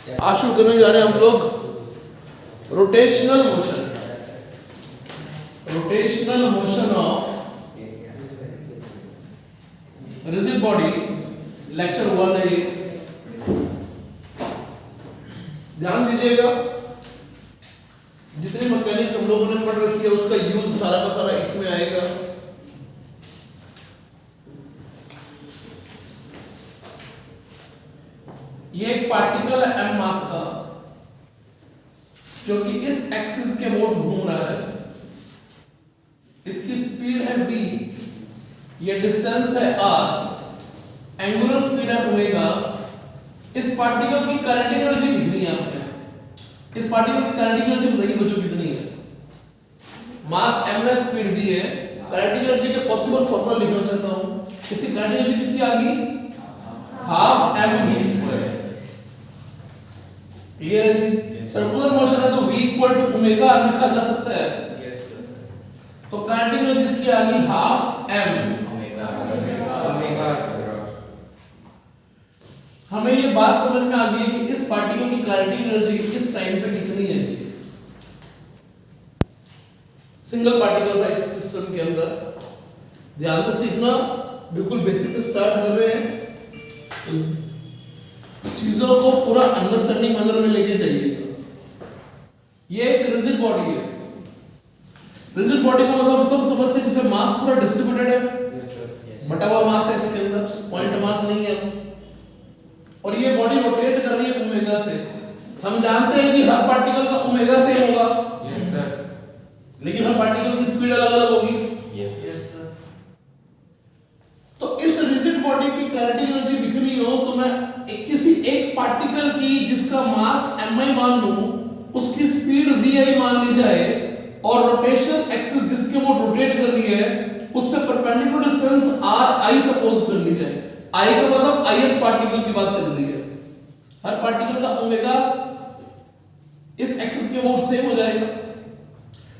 आज शुरू करने जा रहे हैं हम लोग rotational motion of rigid body. Lecture 1 है ये, ध्यान दीजिएगा। जितनी मैकेनिक्स हम लोगों ने पढ़ रखी है उसका यूज सारा का सारा इसमें आएगा। ये एक पार्टिकल है m मास का जो कि इस एक्सिस के अबाउट घूम रहा है। इसकी स्पीड है v, ये डिस्टेंस है r, एंगुलर स्पीड है ओमेगा। इस पार्टिकल की काइनेटिक एनर्जी कितनी है आपको? इस पार्टिकल की काइनेटिक एनर्जी बताइए बच्चों कितनी है? मास m है, स्पीड v है। काइनेटिक एनर्जी के पॉसिबल फॉर्मूला लिखना चाहता हूं। इसकी काइनेटिक एनर्जी कितनी आ गई? Half mv²। क्लियर है जी? सर्कुलर मोशन है तो v equal to omega r लिखा जा सकता है। तो काइनेटिक एनर्जी इसकी आ गई हाफ m ओमेगा। हमें ये बात समझ में आ गई कि इस पार्टिकल की काइनेटिक एनर्जी इस टाइम पे कितनी है जी। सिंगल पार्टिकल था इस सिस्टम के अंदर। ध्यान से सीखना, बिल्कुल बेसिक से स्टार्ट कर रहे हैं। चीजों को पूरा अंडरस्टैंडिंग मैनर में लेके जाइएगा। ये एक रिजिड बॉडी है। रिजिड बॉडी का मतलब सब समझते हैं जिसमें मास पूरा डिस्ट्रीब्यूटेड है, बटा हुआ मास है इसके अंदर, पॉइंट मास नहीं है। और ये बॉडी रोटेट कर रही है ओमेगा से। हम जानते हैं कि हर पार्टिकल का ओमेगा सेम होगा, यस सर, लेकिन हर पार्टिकल की स्पीड अलग अलग होगी, यस सर। तो इस रिजिड बॉडी की काइनेटिक एनर्जी लिखनी हो तो मैं किसी एक पार्टिकल की जिसका मास mi मान लूं, उसकी स्पीड vi मान ली जाए और रोटेशन एक्सिस जिसके वो रोटेट कर रही है उससे परपेंडिकुलर डिस्टेंस ri सपोज कर ली जाए। i का मतलब ith पार्टिकल की बात चल रही है। हर पार्टिकल का ओमेगा इस एक्सिस के अबाउट सेम हो जाएगा।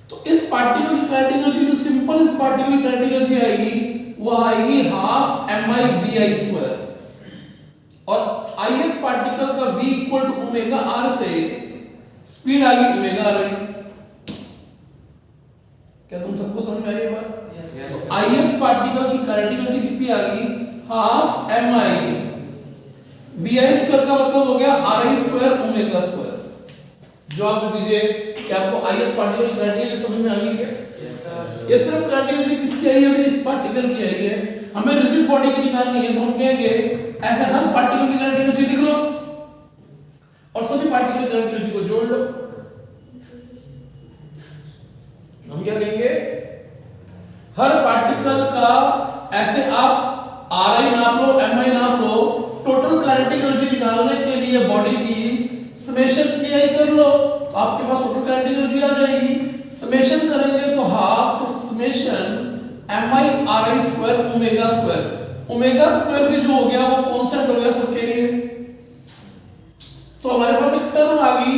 तो इस पार्टिकल की काइनेटिक एनर्जी जो सिंपल इस पार्टिकल की काइनेटिक एनर्जी आएगी वो आएगी हाफ mi(vi²) और ith पार्टिकल का v equal to omega r से स्पीड आ गई ओमेगा r। क्या तुम सबको समझ में आ रही है बात? यस। तो ith पार्टिकल की काइनेटिक एनर्जी कितनी आ गई? हाफ mi(vi²) का मतलब हो गया ri² ओमेगा²। जवाब दे दीजिए कि आपको ith पार्टिकल की काइनेटिक एनर्जी समझ में आ गई क्या? Yes sir. ये सिर्फ काइनेटिक एनर्जी किसकी आई है? इस पार्टिकल की आई है। हमें रिजिड बॉडी की निकालनी है तो हम कहेंगे ऐसे हर पार्टिकल की काइनेटिक एनर्जी लिख लो और सभी पार्टिकल की काइनेटिक एनर्जी को जोड़ लो। हम क्या कहेंगे? हर पार्टिकल का ऐसे आप ri नाप लो, mi नाप लो, टोटल काइनेटिक एनर्जी निकालने के लिए बॉडी की समेशन ki कर लो तो आपके पास टोटल काइनेटिक एनर्जी आ जाएगी। समेशन करेंगे तो हाफ समेशन mi(ri²) ओमेगा²। ओमेगा² भी जो हो गया वो कांस्टेंट हो गया सबके लिए। तो हमारे पास एक टर्म आ गई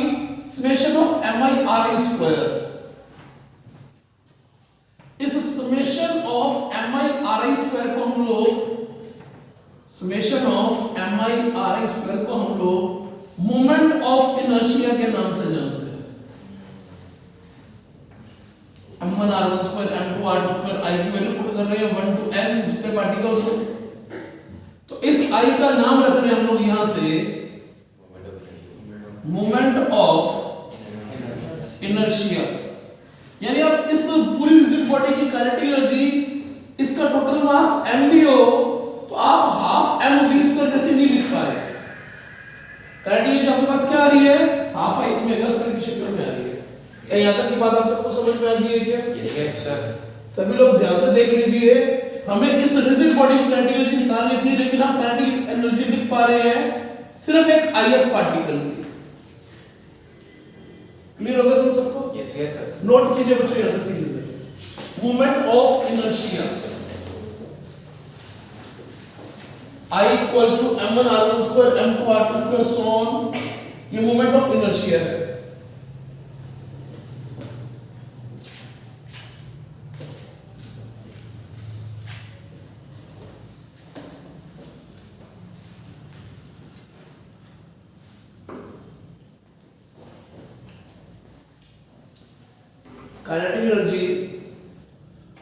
समेशन ऑफ mi(ri²). इस समेशन ऑफ mi(ri²) को हम लोग मोमेंट ऑफ इनर्शिया के नाम से जानते हैं। m1 r1² m2 r2² i की वैल्यू पुट कर रहे हैं 1 to n जितने पार्टिकल्स हो। तो इस i का नाम रख रहे हैं हम लोग यहां से मोमेंट ऑफ इनर्शिया। यानी आप इस पूरी रिजिड बॉडी की काइनेटिक एनर्जी इसका टोटल मास m भी हो तो आप हाफ mv² जैसे नहीं लिख पा रहे। काइनेटिक एनर्जी आपके पास क्या आ रही है? हाफ i ओमेगा² की शक्ल में आ रही है। क्या यहां तक की बात आप सबको समझ में आ गई है क्या? Yes sir. सभी लोग ध्यान से देख लीजिए। हमें इस रिजिड बॉडी की काइनेटिक एनर्जी निकालनी थी लेकिन हम काइनेटिक एनर्जी लिख पा रहे हैं सिर्फ एक ith पार्टिकल की। क्लियर होगा तुम सबको? Yes sir. नोट कीजिए बच्चों, याद कीजिए moment of inertia I equal to m1 r1² m2 r2² so on। ये मोमेंट ऑफ इनर्शिया है। Kinetic energy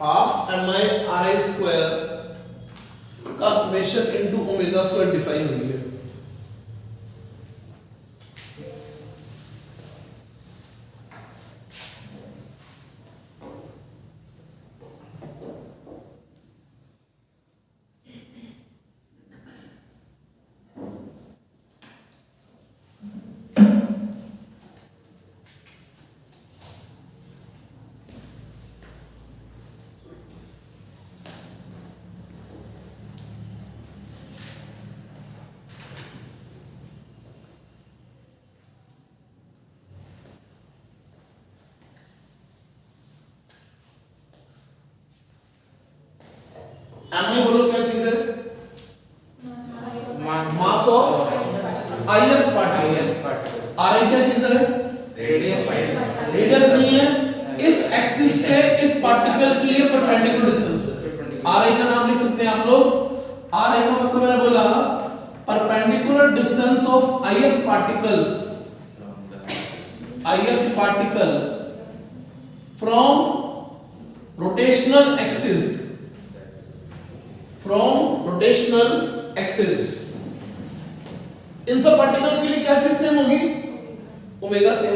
half mi ri square का summation into omega square define हुई है। एम बोलो क्या चीज है? Mass of ith particle. R I क्या चीज है? रेडियस नहीं है, इस एक्सिस से इस पार्टिकल के लिए परपेंडिकुलर डिस्टेंस है। आर आई का नाम लिख सकते हैं आप लोग। आर आई का मतलब मैंने बोला perpendicular distance of ith particle from rotational axis इन सब पार्टिकल के लिए क्या चीज सेम होगी? Omega same,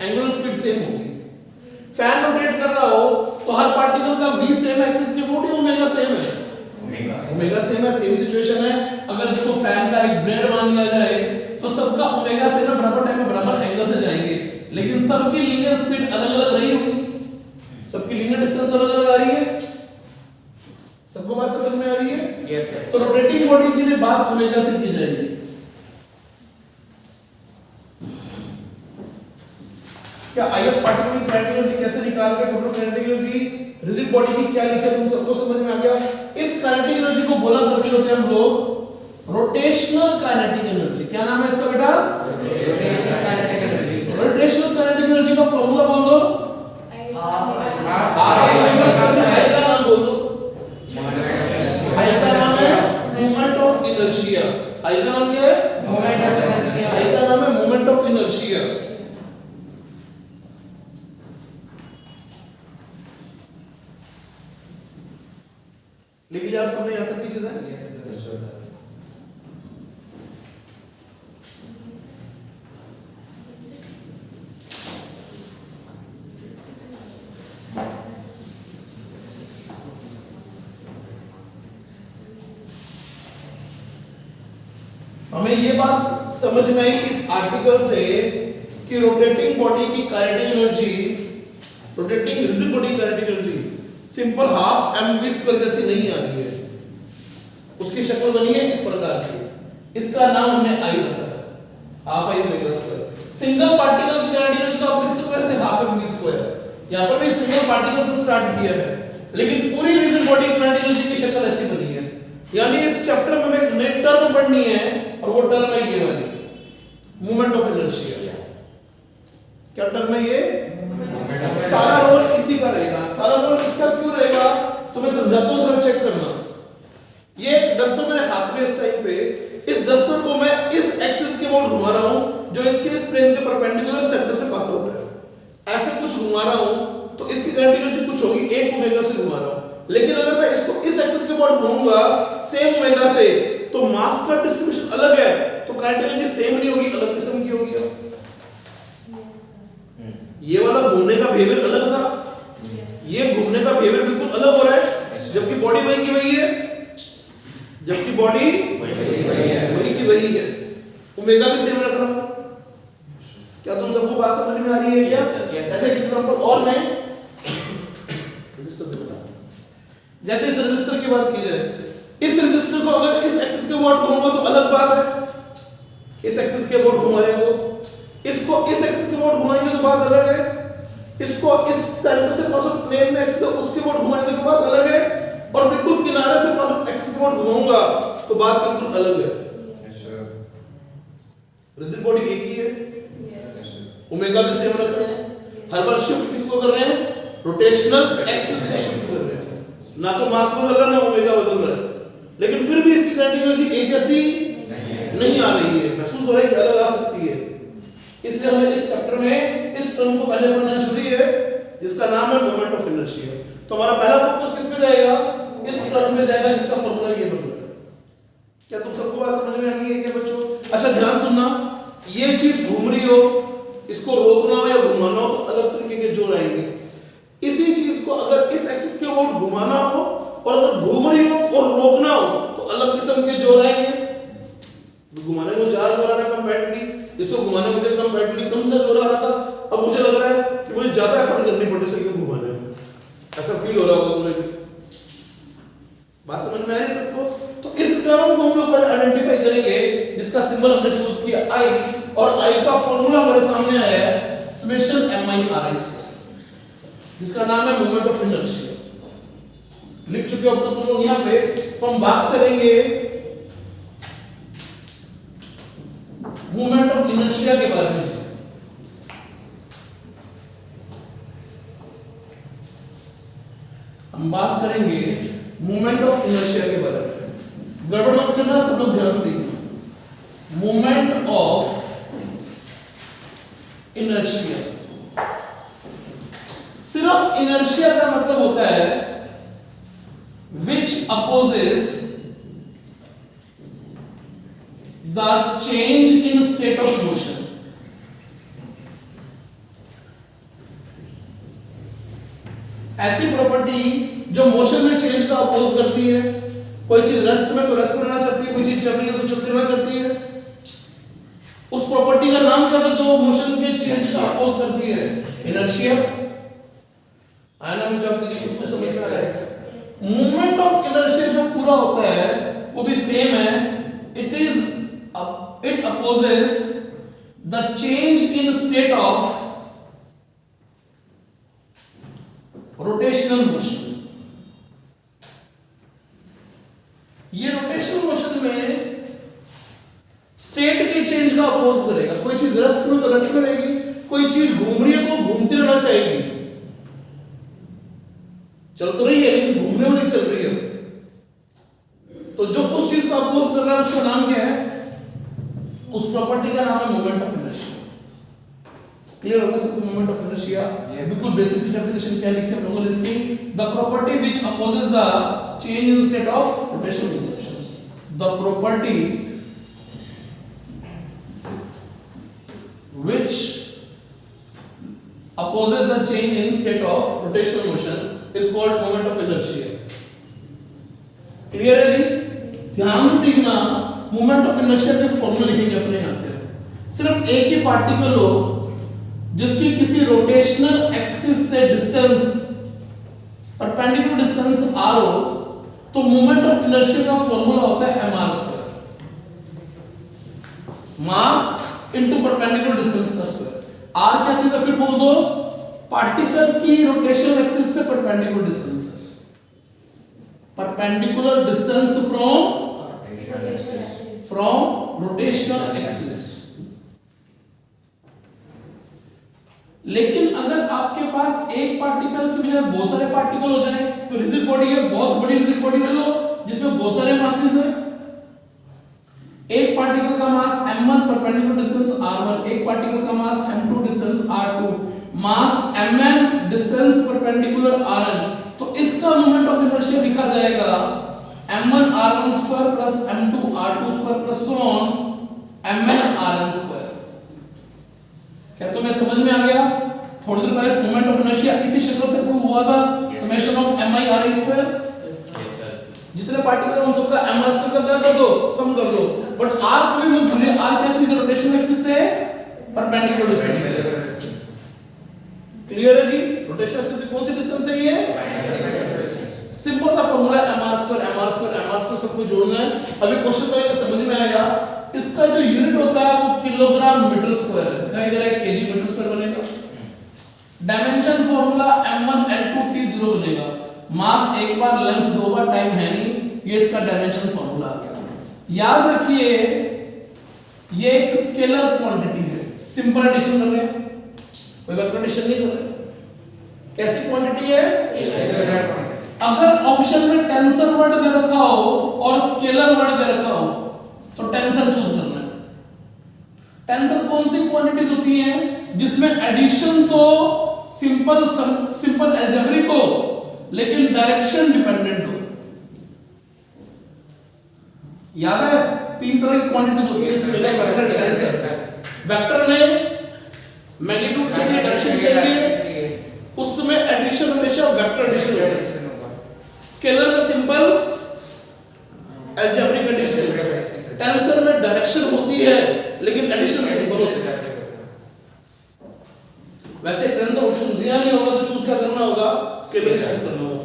angular speed same होगी। फैन रोटेट कर रहा हो तो हर पार्टिकल का v सेम एक्सिस के अबाउट ओमेगा सेम है। ओमेगा सेम है, सेम सिचुएशन है। अगर इसको फैन का एक ब्लेड मान लिया जाए तो सबका ओमेगा सेम बराबर टाइम में बराबर एंगल से जाएंगे, लेकिन सबकी लीनियर स्पीड अलग-अलग रही होगी, सबकी लीनियर डिस्टेंस अलग-अलग आ रही है। सबको बात समझ में आ रही है? यस। तो रोटेटिंग बॉडी के लिए बात ओमेगा से की जाएगी। क्या ith पार्टिकल की काइनेटिक एनर्जी कैसे निकाल के total kinetic energy rigid body की क्या लिखा है तुम सबको समझ में आ गया? इस काइनेटिक एनर्जी को बोला करते होते हैं हम लोग रोटेशनल काइनेटिक एनर्जी। क्या नाम है इसका बेटा? रोटेशनल काइनेटिक एनर्जी का फार्मूला बोल दो। I का नाम बोल दो। I का नाम है मोमेंट ऑफ इनर्शिया। I का नाम क्या है? Moment of inertia. I का नाम है मोमेंट ऑफ इनर्शिया। लिख लिया आप सबने यहाँ तक की चीजें? हमें ये बात समझ में आई इस आर्टिकल से कि रोटेटिंग बॉडी की kinetic energy, rotating rigid body kinetic energy simple half mv square जैसी नहीं आ रही है। उसकी शक्ल बनी है इस प्रकार की, इसका नाम हमने I रखा है, half I omega square. Single particle की काइनेटिक एनर्जी तो आप लिख सकते थे हाफ mv स्क्वायर। यहां पर भी सिंगल पार्टिकल से स्टार्ट किया है, लेकिन पूरी रिजिड बॉडी की काइनेटिक एनर्जी की शक्ल ऐसी बनी है। यानी इस चैप्टर में हमें एक नई टर्म पढ़नी है और वो टर्म है ये वाली, मोमेंट ऑफ इनर्शिया। क्या टर्म है ये? सारा रोल इसी का रहेगा। सारा रोल इसका क्यों रहेगा तो मैं समझाता हूं, थोड़ा चेक करना। ये डस्टर मेरे हाथ में इस टाइम पे, इस डस्टर को मैं इस एक्सिस के अबाउट घुमा रहा हूं जो इसके इस प्लेन के परपेंडिकुलर सेंटर से पास आउट है। ऐसे कुछ घुमा रहा हूं तो इसकी काइनेटिक एनर्जी कुछ होगी, 1 ओमेगा से घुमा रहा हूं। लेकिन अगर मैं इसको इस एक्सिस के अबाउट घुमाऊंगा सेम ओमेगा से तो मास का डिस्ट्रीब्यूशन अलग है, तो काइनेटिक एनर्जी सेम नहीं होगी, अलग किस्म की होगी। ये वाला घूमने का बिहेवियर अलग था, ये घूमने का बिहेवियर बिल्कुल अलग हो रहा है, जबकि बॉडी वही की वही है, जबकि बॉडी वही की वही है। ओमेगा भी सेम रख रहा हूं। क्या तुम सबको बात समझ में आ रही है क्या? ऐसे एग्जांपल और मैं जैसे इस रजिस्टर की बात की जाए, इस रजिस्टर को अगर इस एक्सिस के अबाउट घुमाऊंगा तो अलग बात है, इस एक्सिस के अबाउट घुमा रहे हो, इसको इस एक्सिस के अबाउट घुमाएंगे तो बात अलग है, इसको इस सेंटर से पास आउट प्लेन में एक्सिस उसके अबाउट घुमाएंगे तो बात अलग है, और बिल्कुल किनारे से पास आउट एक्सिस के अबाउट घुमाऊंगा तो बात बिल्कुल अलग है। रिजिड बॉडी एक ही है, ओमेगा भी सेम रख रहे हैं, हर बार शिफ्ट किसको कर रहे हैं? रोटेशनल एक्सिस को शिफ्ट कर रहे हैं, ना तो मास बदल रहा है ना ओमेगा बदल रहा है, लेकिन फिर भी इसकी काइनेटिक एनर्जी एक जैसी नहीं आ रही है, महसूस हो रहा है कि अलग आ सकती है। इसलिए हमें इस चैप्टर में इस टर्म को पहले पढ़ना जरूरी है जिसका नाम है मोमेंट ऑफ इनर्शिया। तो हमारा पहला फोकस किस पे जाएगा? इस टर्म में जाएगा जिसका फॉर्मूला ये बन रहा है। क्या तुम सबको बात समझ में आ गई है क्या बच्चों? अच्छा ध्यान सुनना, ये चीज घूम रही हो, इसको रोकना हो या घुमाना हो तो अलग तरीके के जोर आएंगे। इसी चीज को अगर इस एक्सिस के ओर घुमाना हो और अगर घूम रही हो और रोकना हो तो अलग किस्म के जोर आएंगे। घुमाने में 4 जोर आ रहा है कंपैरेटिवली, इसको घुमाने में कंपैरेटिवली कम सा जोर आ रहा था। अब मुझे लग रहा है कि मुझे ज्यादा एफर्ट करनी पड़ रही है घुमाने में। ऐसा फील हो रहा होगा तुम्हें भी। बात समझ में आ रही है सबको? तो इस टर्म को हम लोग पहले आइडेंटिफाई करेंगे जिसका सिंबल हमने चूज किया आई, और आई का फॉर्मूला हमारे सामने आया है समेशन mi/ri जिसका नाम है मोमेंट ऑफ इनर्शिया। लिख चुके हो तो तुम लोग यहां पे। तो हम बात करेंगे मोमेंट ऑफ इनर्शिया के बारे में। हम बात करेंगे मोमेंट ऑफ इनर्शिया के बारे में। गड़बड़ मत करना, सब लोग ध्यान से। मोमेंट ऑफ इनर्शिया, सिर्फ इनर्शिया का मतलब होता है which opposes the change in state of motion। ऐसी प्रॉपर्टी जो मोशन में चेंज का अपोज करती है। कोई चीज रेस्ट में तो रेस्ट में रहना चाहती है, कोई चीज चल रही है तो चलती रहना चाहती है। उस प्रॉपर्टी का नाम क्या है जो मोशन के चेंज का अपोज करती है? इनर्शिया। आना में जब तुझे कुछ समझ में आ जाएगा। मूवमेंट ऑफ इनर्शिया जो पूरा होता है वो भी सेम है। It opposes the change in state of rotational motion. ये रोटेशनल मोशन में स्टेट के चेंज का अपोज करेगा। कोई चीज रेस्ट में तो रेस्ट में रहेगी, कोई चीज घूम रही है तो घूमती रहना चाहेगी। चल तो रही है लेकिन घूमने वाली चल रही है। तो जो उस चीज को अपोज कर रहा है उसका नाम क्या है? उस प्रॉपर्टी का नाम है मोमेंट ऑफ इनर्शिया। क्लियर होगा सबको? मोमेंट ऑफ इनर्शिया बिल्कुल बेसिक सी डेफिनेशन क्या लिखे हम लोगों ने इसकी? The property which opposes the change in state of rotational motion. The property which opposes the change in state of rotational motion is called moment of inertia। Clear है जी? ध्यान से सीखना। मोमेंट ऑफ इनर्शिया के फॉर्मूले लिखेंगे अपने यहां से। सिर्फ एक ही पार्टिकल हो जिसकी किसी रोटेशनल एक्सिस से डिस्टेंस परपेंडिकुलर डिस्टेंस r हो तो मोमेंट ऑफ इनर्शिया का फॉर्मूला होता है mr²। Mass into perpendicular distance का स्क्वायर। r क्या चीज है फिर बोल दो? पार्टिकल की रोटेशनल एक्सिस से perpendicular distance. Perpendicular distance from rotational axis. लेकिन अगर आपके पास एक पार्टिकल के बजाय बहुत सारे पार्टिकल हो जाए तो रिजिड बॉडी है, बहुत बड़ी रिजिड बॉडी ले लो जिसमें बहुत सारे मासेस हैं। एक पार्टिकल का मास m1 परपेंडिकुलर डिस्टेंस r1, एक पार्टिकल का मास m2 डिस्टेंस r2, मास mn डिस्टेंस परपेंडिकुलर rn। तो इसका मोमेंट ऑफ इनर्शिया लिखा जाएगा m1 r1² plus m2 r2² plus so on mn rn²। क्या तुम्हें समझ में आ गया? थोड़ी देर पहले मोमेंट ऑफ इनर्शिया इसी शक्ल से प्रूव हुआ था, समेशन ऑफ mi/ri²। जितने पार्टिकल उन सबका mr² का क्या कर दो? सम कर दो। बट r को भी मत भूलिए, r क्या चीज है? रोटेशनल एक्सिस से परपेंडिकुलर डिस्टेंस। क्लियर है जी? रोटेशनल एक्सिस से कौन सी डिस्टेंस है ये? सिंपल सा फार्मूला mr² सबको जोड़ना है। अभी क्वेश्चन पहले समझ में आएगा। इसका जो यूनिट होता है वो किलोग्राम मीटर स्क्वायर है। दिखाई दे रहा है केजी मीटर स्क्वायर बनेगा। डायमेंशन फार्मूला m1L2T0 बनेगा। मास एक बार, लेंथ दो बार, टाइम है नहीं, ये इसका डायमेंशन फार्मूला आ गया। याद रखिए ये एक स्केलर क्वांटिटी है। सिंपल एडिशन कर रहे हैं, कोई कैलकुलेशन नहीं कर रहे। कैसी क्वांटिटी है? स्केलर। अगर ऑप्शन में टेंसर वर्ड दे रखा हो और स्केलर वर्ड दे रखा हो तो टेंसर चूज करना है। टेंसर को कौन सी क्वांटिटीज होती हैं जिसमें एडिशन तो सिंपल अलजेब्रिक हो लेकिन डायरेक्शन डिपेंडेंट हो? याद है 3 तरह की क्वांटिटीज होती है स्केलर, वेक्टर, टेंसर। वेक्टर में मैग्नीट्यूड चाहिए, डायरेक्शन चाहिए, उसमें एडिशन हमेशा वेक्टर एडिशन होता है। स्केलर में सिंपल अलजेब्रिक एडिशन होता है। टेंसर में डायरेक्शन होती है लेकिन एडिशन सिंपल होता है। वैसे टेंसर ऑप्शन दिया नहीं होगा तो चूज क्या करना होगा? स्केलर चूज करना होगा।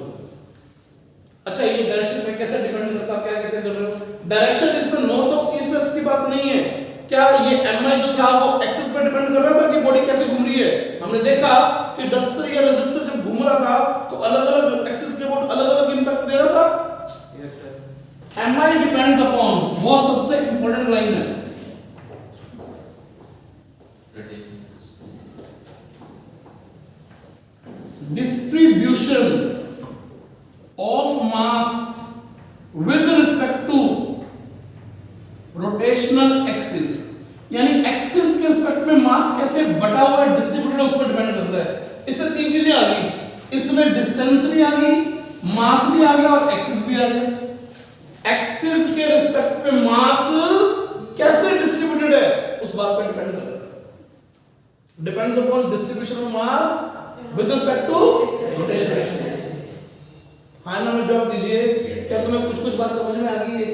अच्छा, ये डायरेक्शन में कैसे डिपेंड करता है? क्या कैसे कर रहे हो? डायरेक्शन इसमें नॉर्थ साउथ ईस्ट वेस्ट की बात नहीं है। क्या ये mi जो था वो एक्सिस पर डिपेंड कर रहा था कि बॉडी कैसे घूम रही है? हमने देखा कि डस्टर या रजिस्टर जब घूम रहा था तो अलग-अलग एक्सिस के बोर्ड अलग-अलग इंपैक्ट दे रहा था। Yes sir. mi depends upon, वो सबसे इंपॉर्टेंट लाइन है। Distribution of mass with respect to rotational axis, यानी एक्सिस के रिस्पेक्ट में मास कैसे बटा हुआ है, डिस्ट्रीब्यूटेड है, उस पर डिपेंड करता है। इसमें 3 चीजें आ गई, इसमें डिस्टेंस भी आ गई, मास भी आ गया और एक्सिस भी आ गया। एक्सिस के रिस्पेक्ट में मास कैसे डिस्ट्रीब्यूटेड है उस बात पर डिपेंड करता है। Depends upon distribution of mass with respect to rotational axis. हाँ ना में जवाब दीजिए। क्या तुम्हें कुछ बात समझ में आ गई है?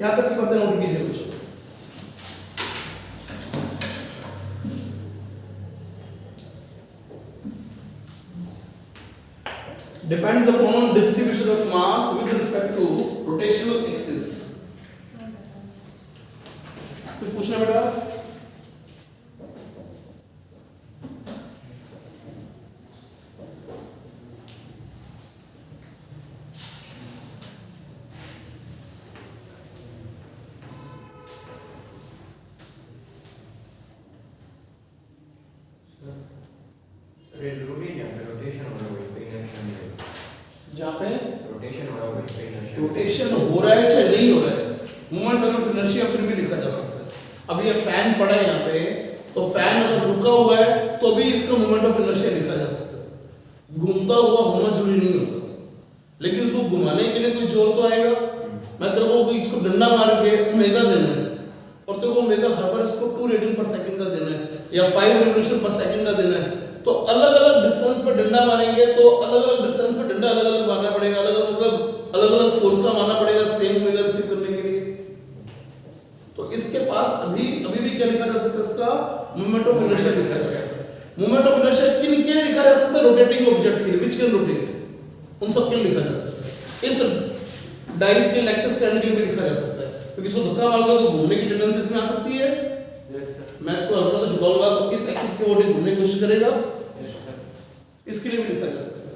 यहां तक की बातें नोट कीजिए कुछ। Depends upon distribution of mass with respect to rotational axis. कुछ पूछना बेटा? जहाँ पे रोटेशन हो रहा है चाहे नहीं हो रहा है, मोमेंट ऑफ इनर्शिया फिर भी लिखा जा सकता है। अब ये फैन पड़ा है यहाँ पे, तो फैन अगर रुका हुआ है तो भी इसका मोमेंट ऑफ इनर्शिया लिखा जा सकता है। घूमता हुआ होना जरूरी नहीं होता, लेकिन उसको घुमाने के लिए कोई जोर तो आएगा। मैं तेरे को इसको डंडा मार के ओमेगा देना है और तेरे को ओमेगा हर बार इसको 2 रेडियन पर सेकंड का देना है या 5 रिवोल्यूशन पर सेकंड का देना है, तो अलग अलग डिस्टेंस पर डंडा मारेंगे तो अलग अलग डिस्टेंस पर डंडा अलग अलग मारना पड़ेगा, अलग अलग फोर्स का मारना पड़ेगा सेम ओमेगा रिसीव करने के लिए। तो इसके पास अभी भी क्या लिखा जा सकता है? इसका मोमेंट ऑफ इनर्शिया लिखा जा सकता है। मोमेंट ऑफ इनर्शिया किन के लिए लिखा जा सकता है? रोटेटिंग ऑब्जेक्ट्स के लिए, व्हिच कैन रोटेट, उन सब के लिए लिखा जा सकता है। इस डाइस के इलेक्ट्रिक स्टैंड के लिए भी लिखा जा सकता है, क्योंकि इसको धक्का मारूंगा तो घूमने की टेंडेंसी इसमें आ सकती है। मैं इसको हल्का सा झुकाऊंगा तो इस एक्सिस के बॉडी घूमने की कोशिश करेगा, इसके लिए भी लिखा जा सकता है।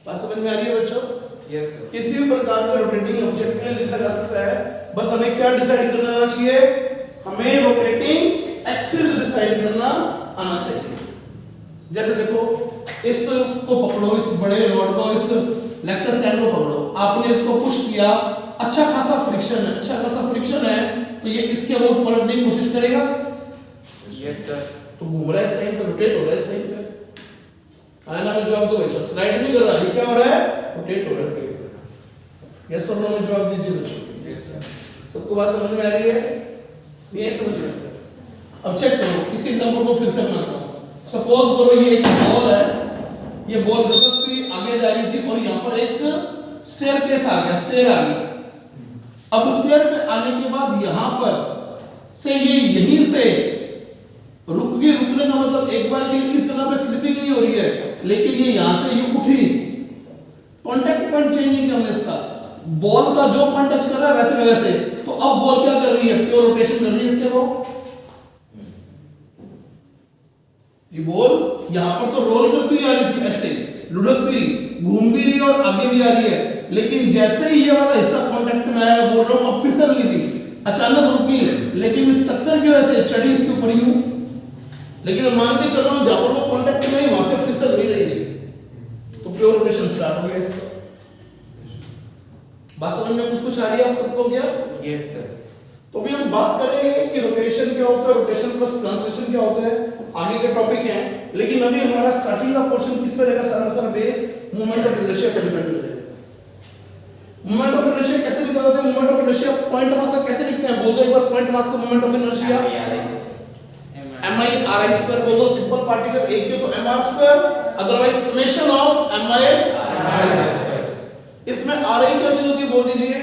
बात समझ में आ रही है बच्चों? Yes sir. किसी भी प्रकार का रोटेटिंग ऑब्जेक्ट के लिए लिखा जा सकता है। बस हमें क्या डिसाइड करना आना चाहिए? हमें रोटेटिंग एक्सिस डिसाइड करना आना चाहिए। जैसे देखो, इसको पकड़ो, इस बड़े रॉड को, इस इलेक्ट्रिक स्टैंड को पकड़ो, आपने इसको पुश किया, अच्छा खासा फ्रिक्शन है, तो ये इसके अबाउट पलटने की कोशिश करेगा। Yes sir. तो घूम रहा है इस टाइम पे, रोटेट हो रहा है इस टाइम पे। आना में जवाब दो भाई साहब, स्लाइड नहीं कर रहा, ये क्या हो रहा है? रोटेट हो रहा है। यस और नो में जवाब दीजिए बच्चों। सबको बात समझ में आ रही है? ये समझ में? अब चेक करो, इसी एग्जांपल को फिर से बनाता हूं। सपोज करो ये एक बॉल है, ये बॉल लुढ़कती आगे जा रही थी और यहाँ पर एक स्टेयरकेस आ गया, स्टेयर आ गई। अब स्टेयर पे आने के बाद यहाँ पर से ये यहीं से रुक गई। रुकने का मतलब एक बार के लिए इस जगह पे स्लिपिंग नहीं हो रही है, लेकिन ये यहां से यूं उठी, कांटेक्ट पॉइंट चेंज नहीं किया हमने इसका। बॉल का जो पॉइंट टच कर रहा है वैसे का वैसे, तो अब बॉल क्या कर रही है? प्योर रोटेशन कर रही है इसके को। ये बॉल यहां पर तो रोल करती हुई आ रही थी, ऐसे लुढ़कती, घूम भी रही है और आगे भी आ रही है, लेकिन जैसे ही ये वाला हिस्सा कांटेक्ट में आया, बोल रहा हूं अब फिसल रही थी, अचानक रुकी, लेकिन इस टक्कर की वजह से चढ़ी इसके ऊपर यूं, लेकिन मान के चलो जहां पर वो कांटेक्ट में वहां से फिसल नहीं रही है, तो प्योर रोटेशन स्टार्ट हो गया इसका। बात समझ में कुछ आ रही है आप सबको क्या? Yes sir. तो भी हम बात करेंगे कि रोटेशन क्या होता है, रोटेशन प्लस ट्रांसलेशन क्या होता है, आगे के टॉपिक हैं। लेकिन अभी हमारा स्टार्टिंग का पोर्शन किस पे रहेगा, सारा बेस मोमेंट ऑफ इनर्शिया पर डिपेंड करेगा। मोमेंट ऑफ इनर्शिया कैसे निकालते हैं, moment of inertia point mass का कैसे लिखते हैं, बोल दो एक बार पॉइंट मास का मोमेंट ऑफ इनर्शिया mi/r² बोल दो। सिंपल पार्टिकल एक के तो mr², otherwise summation of mi/r²। इसमें ri क्या चीज होती है बोल दीजिए,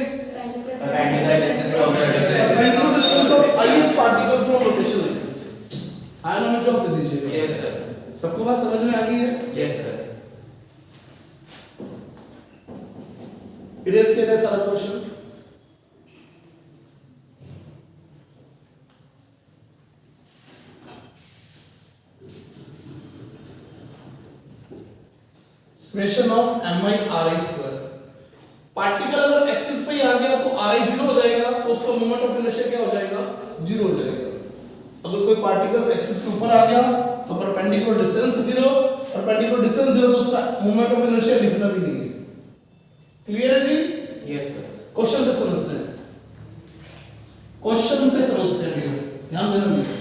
perpendicular distance from the perpendicular distance of ith particle from rotational axis। आया ना, जवाब दे दीजिए। Yes sir. सबको बात समझ में आ गई है? Yes sir. इरेज किया जाए सारा question. Summation of mi/r²। Particle अगर एक्सिस पे ही आ गया तो ri 0 हो जाएगा, तो उसका मोमेंट ऑफ इनर्शिया क्या हो जाएगा, 0 हो जाएगा। अगर कोई पार्टिकल एक्सिस के ऊपर आ गया तो परपेंडिकुलर डिस्टेंस 0, परपेंडिकुलर डिस्टेंस 0 तो उसका मोमेंट ऑफ इनर्शिया लिखना भी नहीं है। क्लियर है जी? Yes sir. क्वेश्चन से समझते हैं, क्वेश्चन से समझते हैं भैया, ध्यान देना भैया।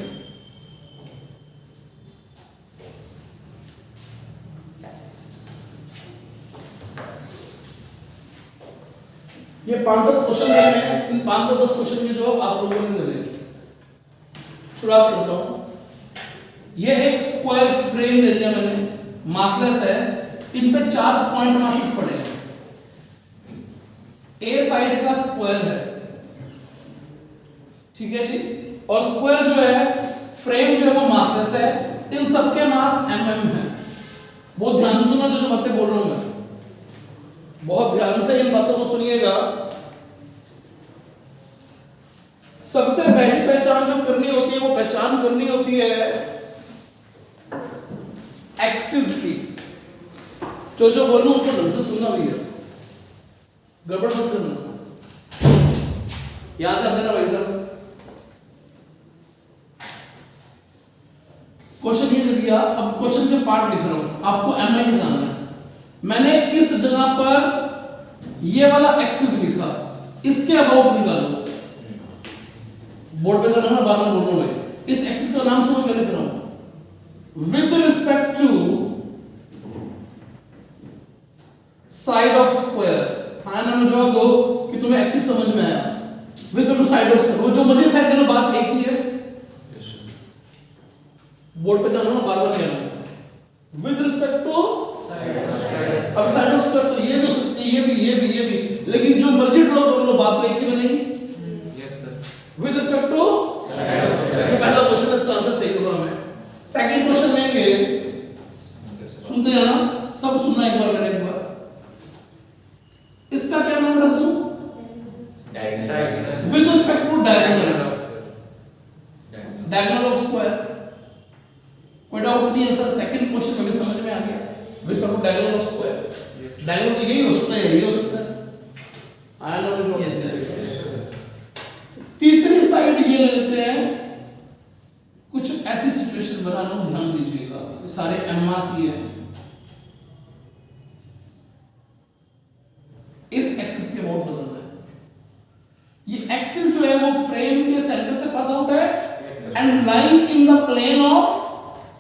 ये 5-7 क्वेश्चन दे रहे हैं, इन 5 से 10 क्वेश्चन के जवाब आप लोगों ने दे दिए। शुरुआत करता हूं। ये एक स्क्वायर फ्रेम ले लिया मैंने, मासलेस है, इन पे 4 पॉइंट मासेस पड़े हैं। ए साइड का स्क्वायर है, ठीक है जी, और स्क्वायर जो है, फ्रेम जो है वो मासलेस है, इन सबके मास mm है। बहुत ध्यान से सुनो जो बातें बोल रहा हूं मैं, बहुत ध्यान से इन बातों को सुनिएगा। सबसे पहली पहचान जो करनी होती है वो पहचान करनी होती है एक्सिस की। जो बोल रहा हूं उसको ढंग से सुनना भी है, गड़बड़ मत करना, याद रख देना भाई साहब। क्वेश्चन ये दे दिया, अब क्वेश्चन के पार्ट लिख रहा हूं, आपको mi निकालना है। मैंने इस जगह पर ये वाला एक्सिस लिखा, इसके अबाउट निकालो। बोर्ड पे तो ना बार बार बोल रहा हूं भाई, इस एक्सिस का नाम सुनो, क्या लिख रहा हूं, with respect to side of square. हाँ ना, जवाब दो कि तुम्हें एक्सिस समझ में आया। With respect to side of square, वो जो मध्य साइड में बात एक ही है, बोर्ड पे जाना बार बार कहना, विद रिस्पेक्ट टू। अब साइड ऑफ स्क्वायर तो ये भी हो सकती है, ये भी, लेकिन जो मर्जी ड्रॉ कर लो, बात तो एक ही में नहीं। विद रिस्पेक्ट टू, ये पहला क्वेश्चन, इसका आंसर चाहिए होगा हमें। सेकंड क्वेश्चन लेंगे, सुनते जाना, सब सुनना एक बार, मैंने एक बार। इसका क्या नाम रख दूं, with respect to diagonal, diagonal of square. कोई डाउट नहीं है सर, सेकंड क्वेश्चन हमें समझ में आ गया, with respect to diagonal of square. Diagonal तो यही हो सकता है, यही हो सकता है, आया ना जो। तीसरी साइड ये ले लेते हैं, कुछ ऐसी सिचुएशन बना रहा हूं, ध्यान दीजिएगा, सारे एमआस ये है, इस एक्सिस के बहुत बदलना है। ये एक्सिस जो है वो फ्रेम के सेंटर से पास आउट है and lying in the plane of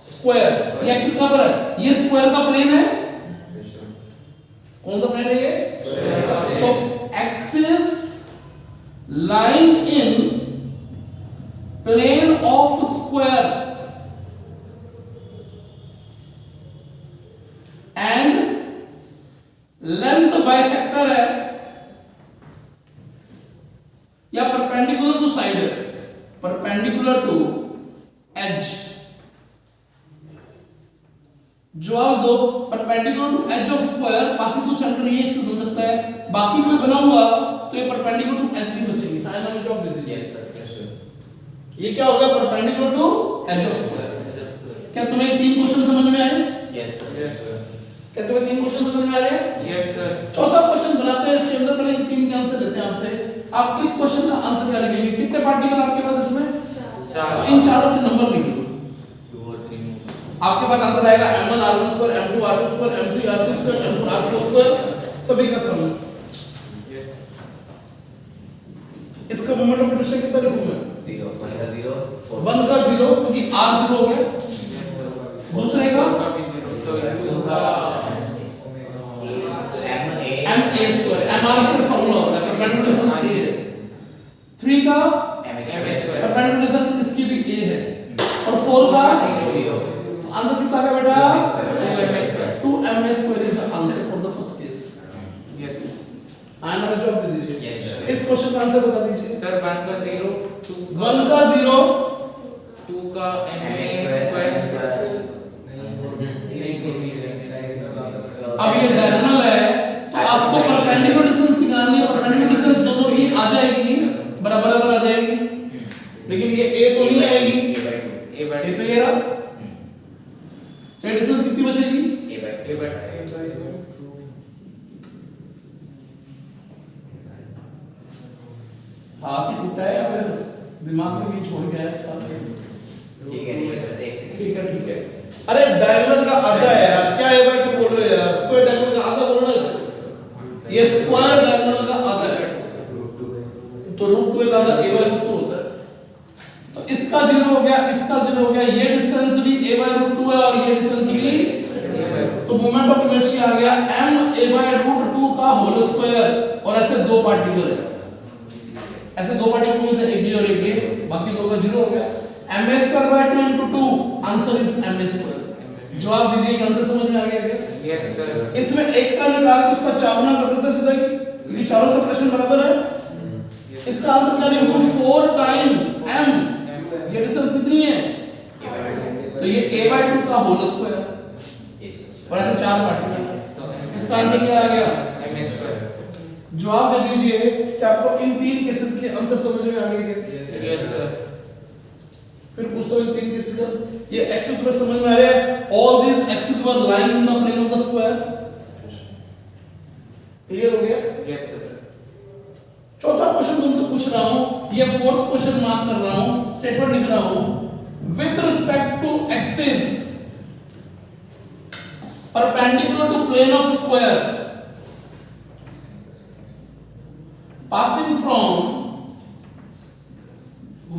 square. ये एक्सिस कहां पर है, ये स्क्वायर का प्लेन है, कौन सा प्लेन है ये, तो axis lying in plane of square and length bisector है या perpendicular to side है, perpendicular to edge। जवाब दो, perpendicular to edge of square, passing to center ये एक्सिस बन सकता है, बाकी कोई बनाऊंगा तो ये परपेंडिकुलर टू एज नहीं बचेगी। हाँ ना, जवाब दे दीजिए। ये क्या होगा, perpendicular to edge of square. क्या तुम्हें 3 क्वेश्चन समझ में आए? Yes sir. क्या तुम्हें 3 क्वेश्चन समझ में आ रहे हैं? Yes sir. चौथा क्वेश्चन बनाते हैं, इसके अंदर पहले इन 3 के आंसर लेते हैं आपसे। आप इस क्वेश्चन का आंसर क्या लिखेंगे, कितने पार्टिकल आपके पास इसमें, 4। इन चारों के नंबर लिख लो, 2 और 3। आपके पास आंसर आएगा m1 r1 2, m2 r2 2, m3 r3 2, m4 r4 2, सभी का सम। इसका मोमेंट ऑफ इनर्शिया कितना लिखूं मैं, 0। वन का जीरो, फोर 1 का 0 क्योंकि r 0 हो गया। Yes sir. दूसरे का का भी जीरो तो टू का M m a square m r square formula होता है परपेंडिकुलर डिस्टेंस a है। 3 का एम स्क्वायर परपेंडिकुलर डिस्टेंस इसकी भी a है। और 4 का जीरो आंसर कितना आ गया बेटा? Two M 2 m square a square is the answer for the first case. Yes आना जवाब दे दीजिए। Yes, sir. इस क्वेश्चन का आंसर बता दीजिए। सर 1 का 0 2 1 का 0 2 का एम स्क्वायर स्क्वायर अब ये डायगोनल है तो आपको परपेंडिकुलर डिस्टेंस निकालनी है। परपेंडिकुलर डिस्टेंस दोनों की आ जाएगी, बराबर बराबर आ जाएगी, लेकिन ये a तो नहीं आएगी। ए बाय ये तो ये रहा, ये डिस्टेंस कितनी बचेगी? ए बाय हाथ ही टूटा है या फिर दिमाग में भी छोड़ गया है साथ में? ठीक है ठीक है। अरे डायगोनल का आधा है यार, क्या a बाय 2 बोल रहे हो यार? स्क्वायर डायगोनल का आधा बोलो ना इसको। ये स्क्वायर डायगोनल का आधा है तो √2 का आधा a बाय √2 होता है। तो इसका 0 हो गया, इसका 0 हो गया, ये डिस्टेंस भी a बाय √2 है और ये डिस्टेंस भी, तो मोमेंट ऑफ इनर्शिया आ गया m a बाय √2 का होल स्क्वायर। और ऐसे दो पार्टिकल है, ऐसे दो पार्टिकल कौन से? एक ये और एक ये, बाकी दो का 0 हो गया। m a square by 2 into 2 answer is m a square. जवाब दीजिए, आंसर समझ में आ गया क्या? Yes sir. इसमें एक का निकाल के उसका 4 गुना कर देते सीधा ही, क्योंकि चारों सेपरेशन बराबर है। इसका आंसर क्या निकलेगा? 4 टाइम m। ये डिस्टेंस कितनी है? तो ये a बाय 2 का होल स्क्वायर और ऐसे चार पार्टिकल। इसका आंसर क्या आ गया? M square. जवाब दे दीजिए कि आपको इन तीन केसेस के आंसर समझ में आ गए क्या? Yes sir. फिर पूछता हूं इन तीन केसेस का ये एक्सिस पर समझ में आ रहा है? All this axis were lying in the plane of the square. Clear हो गया? Yes sir. चौथा क्वेश्चन तुमसे पूछ रहा हूं, ये फोर्थ क्वेश्चन मार्क कर रहा हूं, स्टेटमेंट लिख रहा हूं। With respect to axis perpendicular to plane of square passing from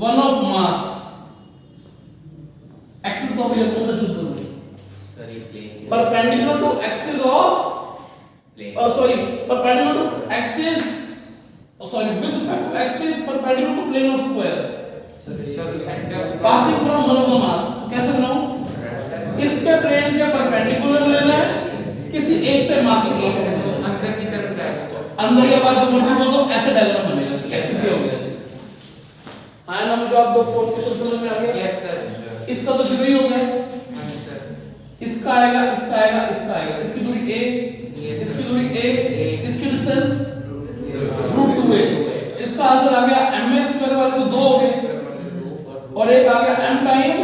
one of mass, axis तो अभी कौन सा चूज करोगे? सर ये plane Perpendicular to axis of, sorry, perpendicular to axis, sorry, with respect to axis perpendicular to plane of square, sir centre passing from one of the mass। तो कैसे बनाऊं? इसके प्लेन के परपेंडिकुलर लेना है, किसी एक से मास से क्रॉस करना है। अंदर की तरफ जाएगा सर। अंदर के बाद जो मर्जी बोल दो, ऐसे डायग्राम बनेगा। एक्सिस ये हो गया। हाँ ना, मुझे आप दो फोर्थ क्वेश्चन समझ में आ गया? Yes sir. इसका तो 0 ही हो गया। हाँ सर। इसका आएगा, इसका आएगा, इसका आएगा। इसकी दूरी a, Yes, इसकी sir. दूरी a, इसकी डिस्टेंस √2a। तो इसका आंसर आ गया m a स्क्वायर वाले तो 2 हो गए और एक आ गया m टाइम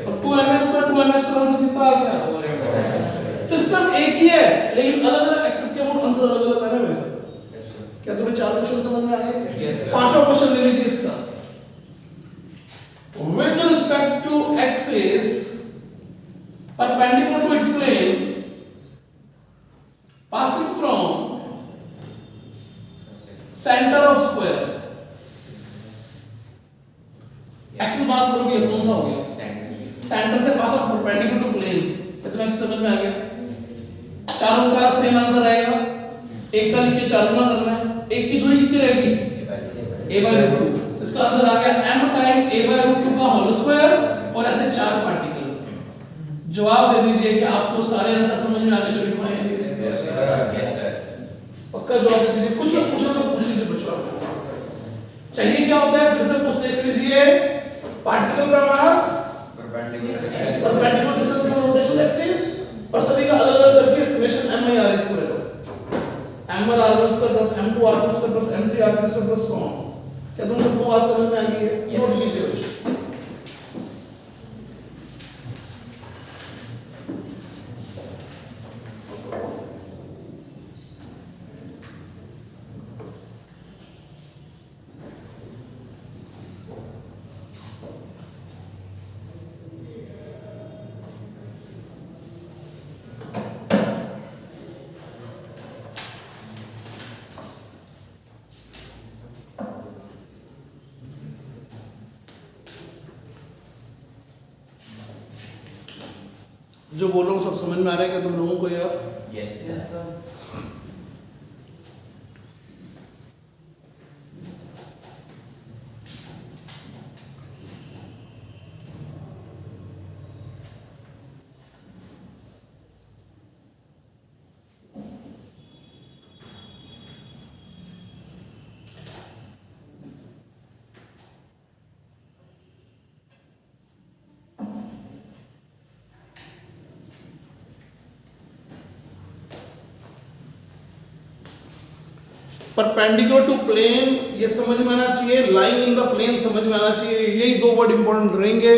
और 2m a square, 2m a square answer कितना आ गया? सिस्टम एक ही है लेकिन अलग-अलग एक्सिस के अबाउट आंसर अलग-अलग आ रहे हैं वैसे। क्या तुम्हें चार क्वेश्चन समझ में आ गए? Yes, sir. पांचवा क्वेश्चन ले लीजिए इसका। With respect to axis perpendicular to its plane passing from center of square, axis बात करोगे कौन सा हो गया? सेंटर से pass out perpendicular to plane. क्या तुम्हें समझ में आ गया? चारों का सेम आंसर आएगा। एक का लिख के 4 गुना करना है। एक की दूरी कितनी रहेगी? a by √2। इसका आंसर आ गया m टाइम a by √2 का होल स्क्वायर और ऐसे चार पार्टिकल। जवाब दे दीजिए कि आपको सारे आंसर समझ में आ गए जो लिखवाए हैं? पक्का जवाब दे दीजिए। कुछ लोग पूछो तो पूछ लीजिए बच्चों। चाहिए क्या होता है? फिर से पूछ देख लीजिए। पार्टिकल का mass, perpendicular distance from rotational axis और सभी का अलग-अलग करके summation m by r square m1 r1 square plus m2 r2 square plus m3 r3 square plus so on। क्या तुम सबको बात समझ में आ गई है? नोट कीजिए बच्चों। जो बोल रहा हूँ सब समझ में आ रहा है क्या तुम लोगों को यार? Yes, Yes, sir. sir. Perpendicular to plane ये समझ में आना चाहिए, लाइंग इन द प्लेन समझ में आना चाहिए, यही दो वर्ड इंपॉर्टेंट रहेंगे।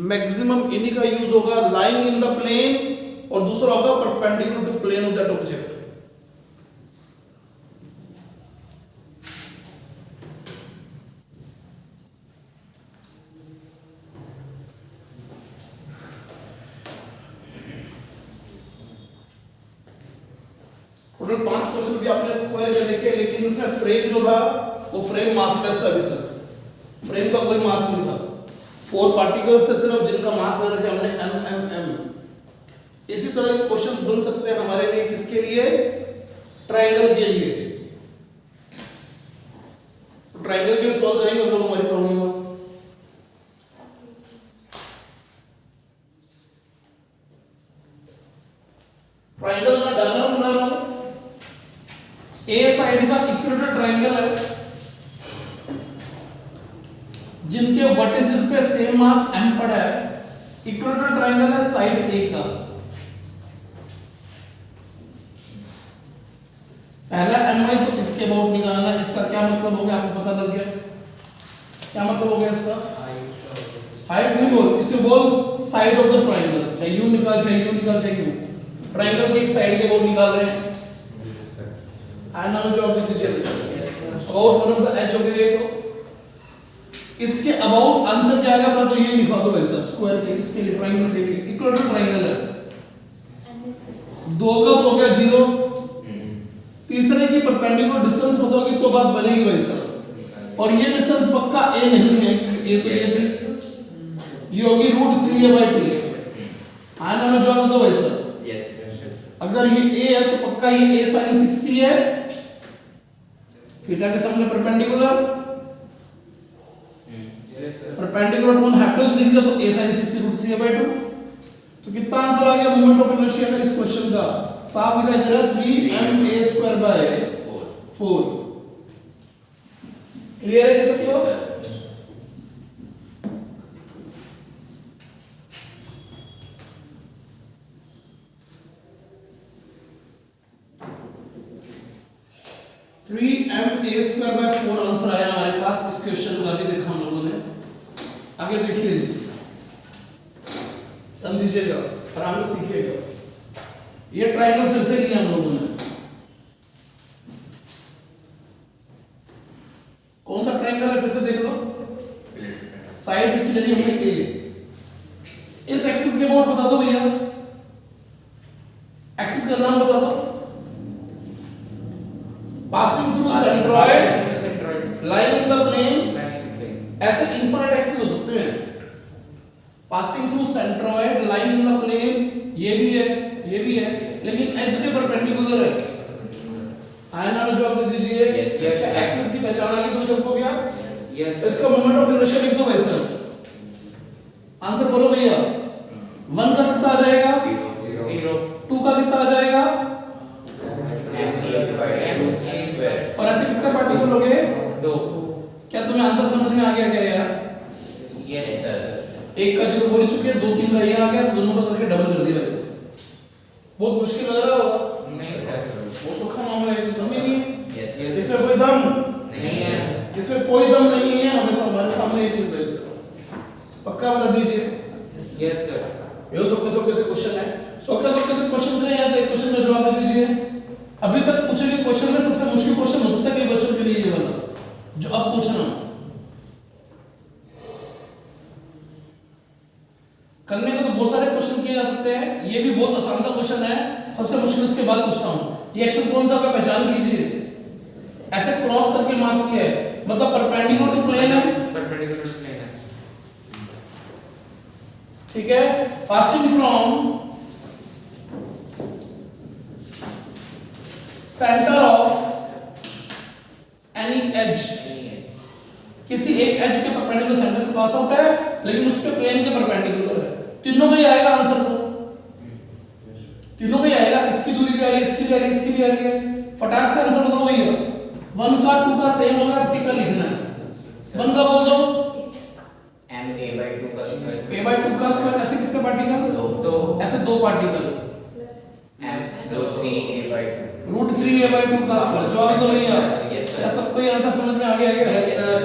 मैक्सिमम इन्हीं का यूज होगा, लाइंग इन द प्लेन और दूसरा होगा perpendicular to plane of that object. Total 5 question भी आपने स्क्वायर में देखे, लेकिन इसमें फ्रेम जो था वो फ्रेम मासलेस था। अभी तक फ्रेम का कोई मास नहीं था। 4 पार्टिकल्स थे सिर्फ जिनका मास ले रखे हमने m। इसी तरह के क्वेश्चंस बन सकते हैं हमारे लिए, किसके लिए? ट्रायंगल के लिए। तो ट्रायंगल के लिए सॉल्व करेंगे हम लोग हमारी प्रॉब्लम को। ट्रायंगल का डायग्राम बना रहा हूं। ए साइड का इक्वेटर ट्रायंगल है जिनके वर्टिसेस पे सेम मास m पड़ा है। इक्वेटर ट्रायंगल है साइड ए का। पहला m है तो इसके अबाउट निकालना है। इसका क्या मतलब हो गया आपको पता लग गया? क्या मतलब हो गया इसका? हाइट नहीं बोल, इसे बोल साइड ऑफ द ट्रायंगल। चाहे यू निकाल, चाहे यू निकाल, चाहे यू। ट्रायंगल की एक साइड के अबाउट निकाल रहे हैं। एंड नाम जो आप दीजिए about one of the edge हो गया ये। तो इसके अबाउट आंसर क्या आएगा? तो ये लिखा दो भाई साहब, स्क्वायर के इसके लिए, ट्रायंगल के लिए। इक्वेटर ट्रायंगल है, 2 का तो हो गया 0। तीसरे की परपेंडिकुलर डिस्टेंस बताओगे तो बात बनेगी भाई साहब। और ये डिस्टेंस पक्का a नहीं है, ये तो ये 3 ये होगी √3a/2। आना में जवाब दो भाई साहब। अगर ये a है तो पक्का ये a sin 60 है, थीटा के सामने परपेंडिकुलर। परपेंडिकुलर अपॉन हाइपोटेन्यूज लिख दिया तो a sin 60 √3a/2। तो कितना आंसर आ गया मोमेंट ऑफ इनर्शिया का इस क्वेश्चन का? साफ लिखा इधर है 3ma²/4। क्लियर है ये सबको? ma²/4 आंसर आया हमारे पास इस क्वेश्चन का। भी देखा हम लोगों ने। आगे देखिए जी, ध्यान दीजिएगा, आराम से सीखिएगा। ये ट्रायंगल फिर से लिया हम लोगों ने। कौन सा ट्रायंगल है फिर से देख लो। साइड इसकी ले ली हमने a। इस एक्सिस के अबाउट बता दो भैया, एक्सिस का नाम बता दो। Passing through centroid line in the plane. ऐसे इनफिनिट एक्सिस हो सकते हैं। Passing through centroid line in the plane, ये भी है, ये भी है, लेकिन एज के परपेंडिकुलर है। आयना में जवाब दे दीजिए। एक्सिस की पहचान आ गई तो सबको क्या? इसका मोमेंट ऑफ इनर्शिया लिख दो भाई साहब। आंसर बोलो भैया। 1 का कितना आ जाएगा? 0। 2 का कितना आ जाएगा? और ऐसे कितने पार्टिकल हो गए? 2। क्या तुम्हें आंसर समझ में आ गया क्या यार? Yes sir. एक का 0 बोल चुके हैं, 2 3 का ये आ गया, तो दोनों का करके डबल कर दिया वैसे। बहुत मुश्किल लग रहा होगा। नहीं सर, वो सुखा मामला है, समझ नहीं है। यस इसमें कोई दम नहीं है। इसमें कोई दम नहीं है। हमेशा हमारे सामने ये चीज है, पक्का बता दीजिए। Yes sir. ये सौ से क्वेश्चन है। सौ से क्वेश्चन करें या तो एक क्वेश्चन का जवाब दे दीजिए। अभी तक पूछे गए क्वेश्चन में सबसे मुश्किल क्वेश्चन हो सकता है कई बच्चों के लिए ये वाला जो अब पूछना। करने को तो बहुत सारे क्वेश्चन किए जा सकते हैं, ये भी बहुत आसान सा क्वेश्चन है। सबसे मुश्किल इसके बाद पूछता हूं। ये एक्सेस कौन सा का पहचान कीजिए। ऐसे क्रॉस करके मार्क किया है, मतलब परपेंडिकुलर टू प्लेन है। परपेंडिकुलर प्लेन है। ठीक है। passing from center of any edge, किसी एक एज के परपेंडिकुलर सेंटर से पास आउट है लेकिन उसके प्लेन के परपेंडिकुलर है, तीनों में ही आएगा आंसर तो, तीनों में ही आएगा, इसकी दूरी भी आ रही है, इसकी भी आ रही है, इसकी भी आ रही है, फटाक से आंसर बताओ भैया, 1 का 2 का सेम होगा, 3 का लिखना है, 1 का बोल दो m a by 2 का स्क्वायर, a by 2 का स्क्वायर, ऐसे कितने पार्टिकल, तो ऐसे 2 particle, m so 3 a by 2, root 3 a by 2 का स्क्वायर, जवाब दो भैया, Yes, sir. क्या सबको ये आंसर समझ में आ गया क्या? यस सर,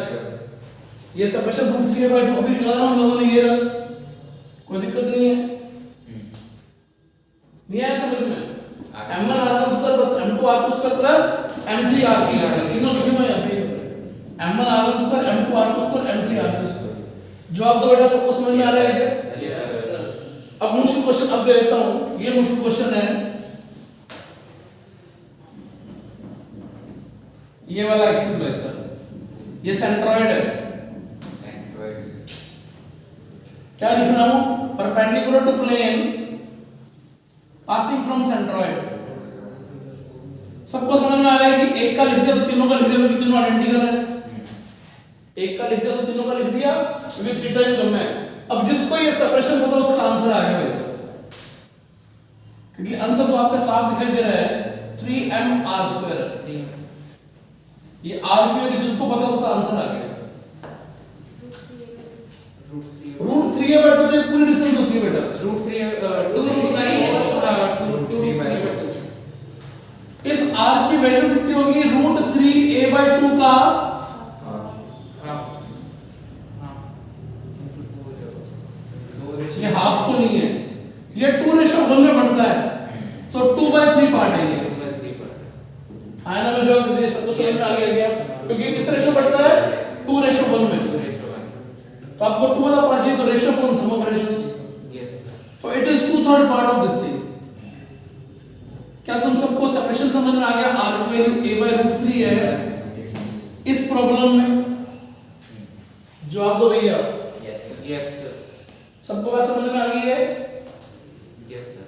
ये समेशन रूट 3 a by 2 अभी निकाला हम लोगों ने, ये रहा, कोई दिक्कत नहीं है, नहीं आया समझ में? m1 r1 square plus m2 r2 square plus m3 r3 square, तीनों लिखे हुए हैं यहाँ पे, m1 r1 square, m2 r2 square, m3 r3 square, जवाब दो बेटा, सबको समझ में आ रहा है क्या? यस सर, अब मुश्किल क्वेश्चन अब दे देता हूँ, ये मुश्किल क्वेश्चन है, ये वाला एक्सिस है सर, ये सेंट्रॉइड है, centroid, क्या लिख रहा हूं, perpendicular to plane passing from centroid, सबको समझ में आ रहा है कि एक का लिख दिया तो तीनों का लिख दिया क्योंकि तीनों आइडेंटिकल है, एक का लिख दिया तो तीनों का लिख दिया क्योंकि 3 टाइम कम है, अब जिसको ये सेपरेशन पता उसका आंसर आ गया भाई साहब, क्योंकि आंसर तो आपके साफ दिखाई दे रहा है 3m r², ये r क्यूब जिसको पता उसका आंसर आ गया, रूट 3 a by 2 तो पूरी डिस्टेंस होती है बेटा, रूट 3 2 रूट 3 इस r की वैल्यू कितनी होगी, रूट 3 a by 2 का ये हाफ तो नहीं है, ये 2:1 में बढ़ता है, तो 2/3 पार्ट है ये, आया ना जो ये सबको समझ में आ गया क्या, क्योंकि किस रेशो बढ़ता है 2:1 में, तो आपको 2 वाला पार्ट चाहिए तो रेशो कौन, सम ऑफ रेशोस, तो it is 2/3 part of this thing, क्या तुम सबको सेपरेशन समझ में आ गया, r की वैल्यू a by रूट 3 है इस प्रॉब्लम में, जवाब दो भैया, yes, यस सबको बात समझ में आ गई है, यस सर,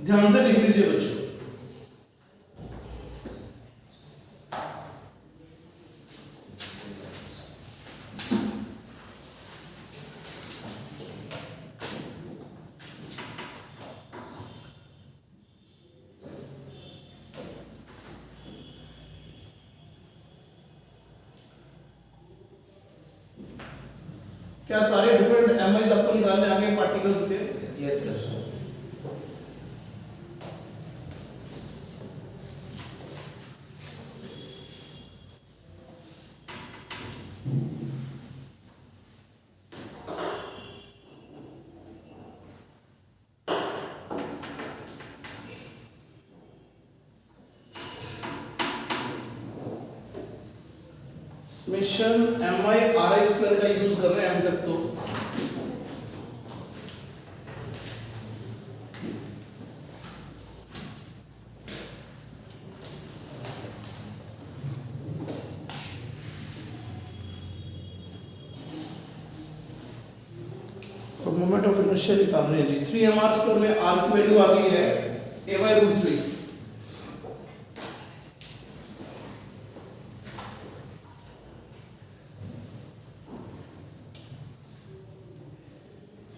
ध्यान से लिख लीजिए बच्चों, क्या सारे डिफरेंट एमआईज आपको निकालने आ गए पार्टिकल्स के, यस सर, समेशन mi/ri² का यूज कर रहे हैं हम तक तो, तो मोमेंट ऑफ इनर्शिया निकाल रहे हैं जी, 3mr² में r की वैल्यू आ गई है a by रूट 3,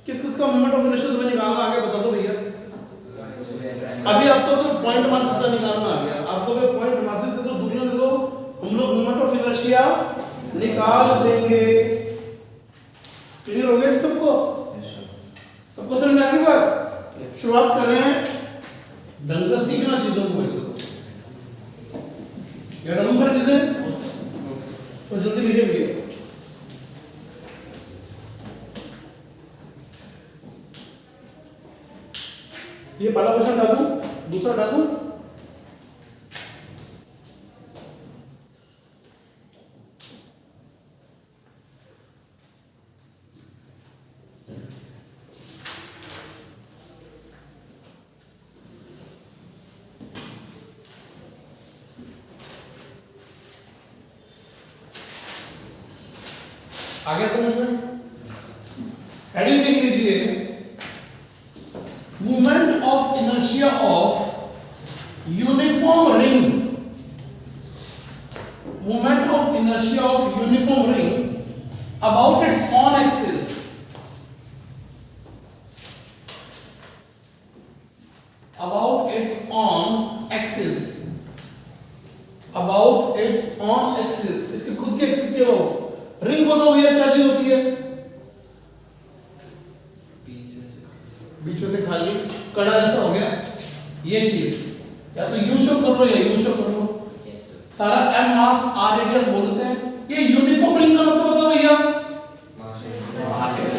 किस किस का मोमेंट ऑफ इनर्शिया तुम्हें निकालना आ गया बता दो भैया, अभी आपको सिर्फ पॉइंट मासेस का निकालना आ गया, आपको वे पॉइंट मासेस दे दो, दूरियां दे दो, हम लोग मोमेंट ऑफ इनर्शिया निकाल देंगे, क्लियर हो गया सबको, सबको समझ में आ गई बात, शुरुआत कर रहे हैं, ढंग से सीखना चीजों को वैसे, ये ढंग सारी चीजें तो जल्दी लिखे भैया, ये पहला क्वेश्चन हटा दूं, दूसरा हटा दूं, आगे समझ में, हेडिंग देख लीजिए, Moment of inertia of uniform ring. Moment of inertia of uniform ring about its own axis. About its own axis. About its own axis. इसके खुद के एक्सिस के अबाउट रिंग बताओ भैया क्या चीज होती है? बीच में से खाली कड़ा जैसा हो गया ये चीज, या तो यू शो कर लो या यू शो कर लो। सारा एम मास आर रेडियस बोलते हैं। ये यूनिफॉर्म रिंग का मतलब बताओ भैया,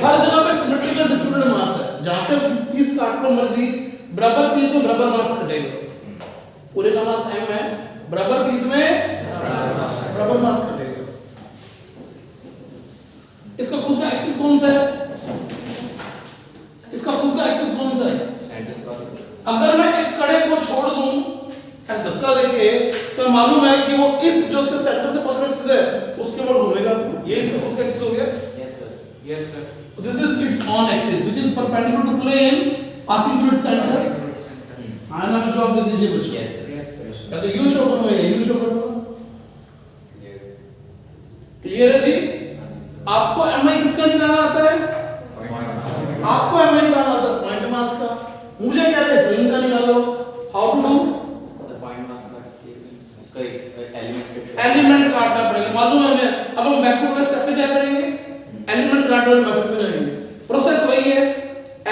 हर जगह पे सिमेट्रिकल डिस्ट्रीब्यूटेड मास है। जहां से पीस काट लो मर्जी, बराबर पीस में बराबर मास कटेगा। पूरे का मास m है, बराबर पीस में बराबर मास कटेगा। इसका खुद का एक्सिस कौन सा है? इसका खुद का एक्सिस कौन सा है? अगर मैं एक कड़े को छोड़ दूं ऐसे धक्का देके, तो मालूम है कि वो इस जो उसके सेंटर से पॉजिटिव एक्सिस है उसके ओर घूमेगा। ये इसका खुद का एक्सिस हो गया। Yes, sir. This is its own axis which is perpendicular to plane passing through its center. हाँ ना, जवाब दे दीजिए बच्चों। Yes, sir. या तो यू शो करूँगा या यू शो करूँगा। क्लियर है जी? आपको एमआई किसका निकालना आता है? आपको एमआई निकालना आता है पॉइंट मास का। मुझे क्या है इस रिंग का निकालो। How to do? एलिमेंट काटना पड़ेगा, मालूम है हमें। अब हम बैकवर्ड वाले स्टेप पे क्या करेंगे? एलिमेंट काटने वाले मेथड पे जाएंगे। प्रोसेस वही है।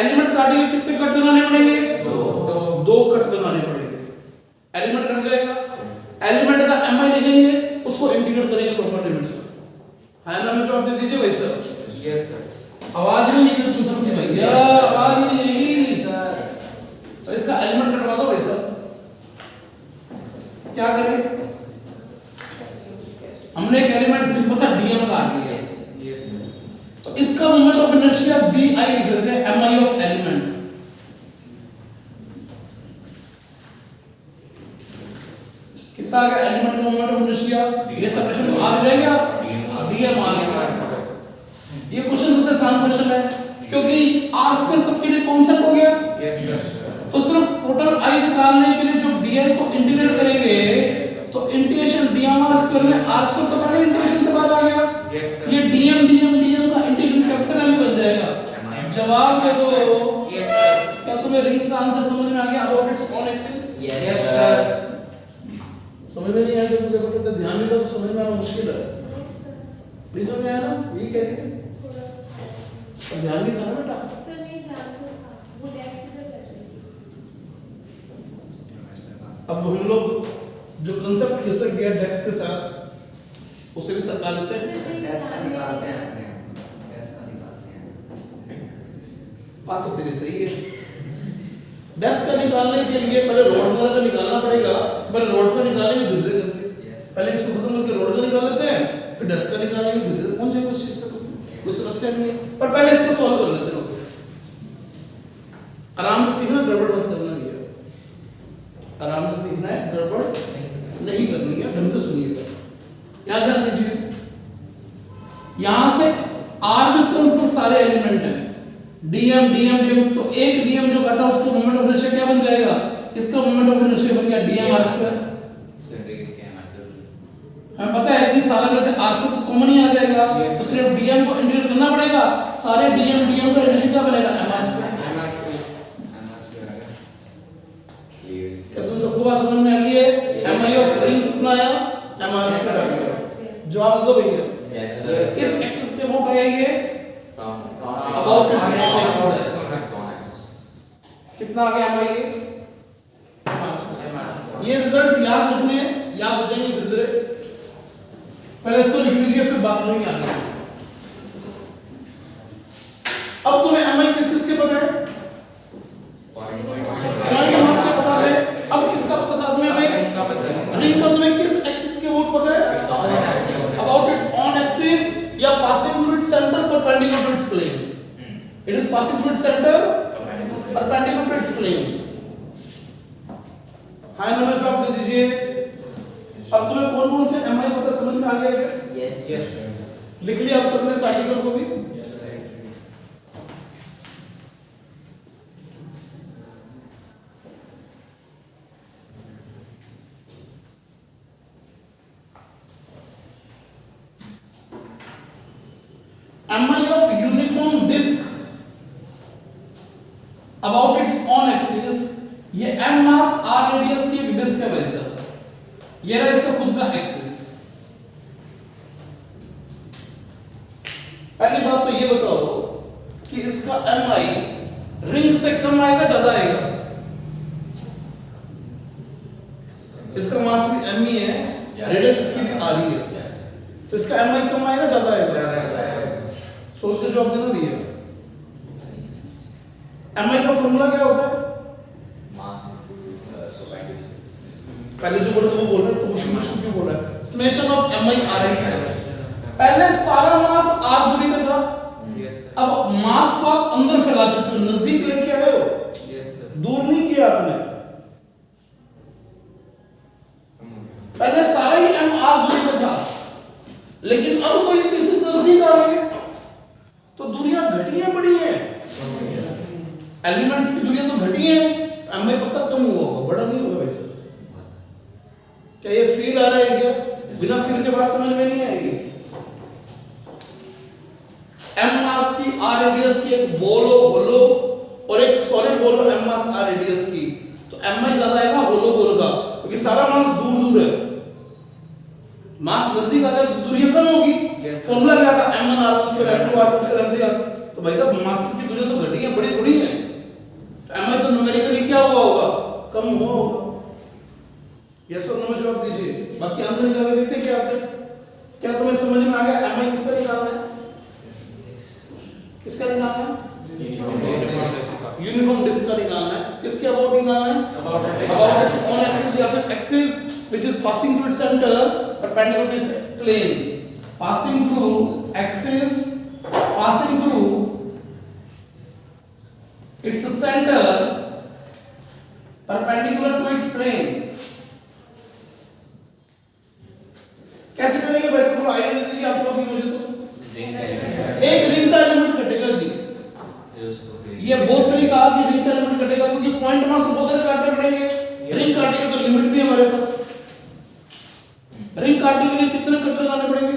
एलिमेंट काटने के कितने कट लगाने पड़ेंगे? दो कट लगाने पड़ेंगे। एलिमेंट कट जाएगा, एलिमेंट का एमआई लिखेंगे, उसको इंटीग्रेट करेंगे प्रॉपर लिमिट्स में। है ना, मैं जवाब दे दीजिए भाई सर। Yes, sir. आवाज नहीं निकली तुम सबकी भैया, आवाज नहीं निकली सर। तो इसका एलिमेंट कटवा दो भाई सर। क्या करें? हमने एक एलिमेंट सिंपल सा डीएम काट लिया। Yes, sir. तो इसका moment of inertia D I लिख देते हैं, एम आई ऑफ एलिमेंट। कितना आ गया एलिमेंट का मोमेंट ऑफ इनर्शिया? ये सेपरेशन आ जाएगा डीएम आर स्क्वायर। ये क्वेश्चन सबसे आसान क्वेश्चन है क्योंकि आर स्क्वायर सबके लिए कांस्टेंट हो गया। Yes, sir. तो सिर्फ टोटल आई निकालने के लिए जो डीआई को इंटीग्रेट करेंगे तो इंटीग्रेशन डीएम आर स्क्वायर में आर स्क्वायर तो पहले इंटीग्रेशन से बाहर आ गया। Yes, sir. ये डीएम डीएम डीएम का इंटीग्रेशन कैपिटल एम बन जाएगा। जवाब दे दो। Yes, sir. क्या तुम्हें रिंग का आंसर समझ में आ गया? About its own axis. Yes, sir. समझ में नहीं आया तो मुझे बेटा ध्यान नहीं दो, समझ में आना मुश्किल है। प्लीज समझ में आया ना? ये कह रही है पर ध्यान नहीं था ना बेटा। सर नहीं ध्यान से था, वो डेस्क से कर रही थी। अब हम लोग जो कांसेप्ट खिसक गया डेस्क के साथ उसे भी सरका लेते हैं। डेस्क का निकालते हैं अपने, डेस्क का निकालते हैं। बात तो तेरी सही है। डेस्क का निकालने के लिए पहले रोड्स वाला का निकालना पड़ेगा। पहले रोड्स का निकालेंगे धीरे धीरे करके। पहले इसको खत्म करके रोड का निकाल लेते हैं, फिर डेस्क का निकालेंगे, धीरे धीरे पहुंच जाएंगे उस चीज तक। कोई समस्या नहीं है, पर पहले इसको सॉल्व कर लेते हैं वापस। आराम से सीखना, गड़बड़ मत करना है। आराम से सीखना है, गड़बड़ नहीं करनी है। ढंग से सुनिएगा, याद ध्यान दीजिए। यहां से आर डिस्टेंस पर सारे एलिमेंट हैं, डीएम डीएम डीएम। तो एक डीएम जो कटा उसका मोमेंट ऑफ इनर्शिया क्या बन जाएगा? इसका मोमेंट ऑफ इनर्शिया बन गया डीएम आर स्क्वायर। हमें पता है कि सारा में से आर स्क्वायर तो कॉमन ही आ जाएगा, तो सिर्फ डीएम को इंटीग्रेट करना पड़ेगा। सारे डीएम डीएम का इनर्शिया क्या बनेगा? M R square. क्या तुम सबको बात समझ में आ गई है? एम आई ऑफ रिंग कितना आया? एम आर स्क्वायर आ गया। जवाब दो भैया। किस एक्सिस के अबाउट आया ये? About its own axis. कितना आ गया एम आई? ये रिजल्ट याद रखने, याद हो जाएंगे धीरे धीरे। पहले इसको लिख लीजिए, फिर बात करेंगे आगे। अब तुम्हें एमआई किस किस के पता है? पॉइंट मास का पता है। अब किसका पता साथ में हमें? रिंग का तुम्हें किस एक्सिस के वो पता है? अबाउट इट्स ऑन एक्सिस या passing through its centre perpendicular to its plane. It is passing through its centre perpendicular to its plane. हां ना, जवाब दे दीजिए। अब तुम्हें कौन कौन से एमआई पता समझ में आ गया है? Yes, yes, sir. लिख लिया आप सबने इस आर्टिकल को भी? पहली बात तो ये बताओ कि इसका MI रिंग से कम आएगा ज्यादा आएगा? इसका मास भी m ही है, रेडियस इसकी भी r ही है, तो इसका MI कम आएगा ज्यादा आएगा? सोच के जवाब देना भैया। MI का फॉर्मूला क्या होता है? पहले जो बोला था वो बोल रहा है, तो मुश्किल क्यों बोल रहा है? Summation of MI RI square. पहले सारा मास r दूरी पे था, अब मास को आप अंदर फैला चुके हो, नजदीक लेके आए हो, दूर नहीं किया आपने। पहले सारा ही m r दूरी पे था, लेकिन अब कोई पीसेस नजदीक आ गए तो दूरियां घटी हैं बढ़ी हैं? एलिमेंट्स की दूरियां तो घटी हैं, MI पक्का कम हुआ होगा, बड़ा नहीं होगा वैसे। क्या ये फील आ रहा है क्या? बिना फील के बात समझ में नहीं आएगी। m मास की r रेडियस की एक बॉल होलो और एक सॉलिड बॉल m मास r रेडियस की, तो MI ज्यादा आएगा होलो बॉल का, क्योंकि सारा मास दूर दूर है। मास नजदीक आता है तो दूरियां कम होगी। फॉर्मूला क्या था? m1 r1 square m2 r2 square m3 तो भाई साहब मासेस की दूरियां तो घटी हैं, बड़ी थोड़ी है। तो MI तो न्यूमेरिकली क्या हुआ होगा? कम हुआ होगा। यस और नो में जवाब दीजिए, बाकी आंसर निकाल देखते हैं क्या आते हैं। क्या तुम्हें समझ में आ गया MI किसका निकालना है? किसका निकालना है? यूनिफॉर्म डिस्क का निकालना है। किसके अबाउट निकालना है? अबाउट इट्स ओन एक्सिस या फिर axis which is passing through its center perpendicular to its plane, passing through axis, passing through its center perpendicular to its plane। कैसे करेंगे वैसे थोड़ा आइडिया दे दीजिए आप लोग भी मुझे। तो एक रिंग का एलिमेंट कटेगा जी, ये बहुत सही कहा कि रिंग का एलिमेंट कटेगा, क्योंकि पॉइंट मास तो बहुत सारे काटने पड़ेंगे। रिंग काटेंगे तो लिमिट भी है हमारे पास। रिंग काटने के लिए कितने कट लगाने पड़ेंगे?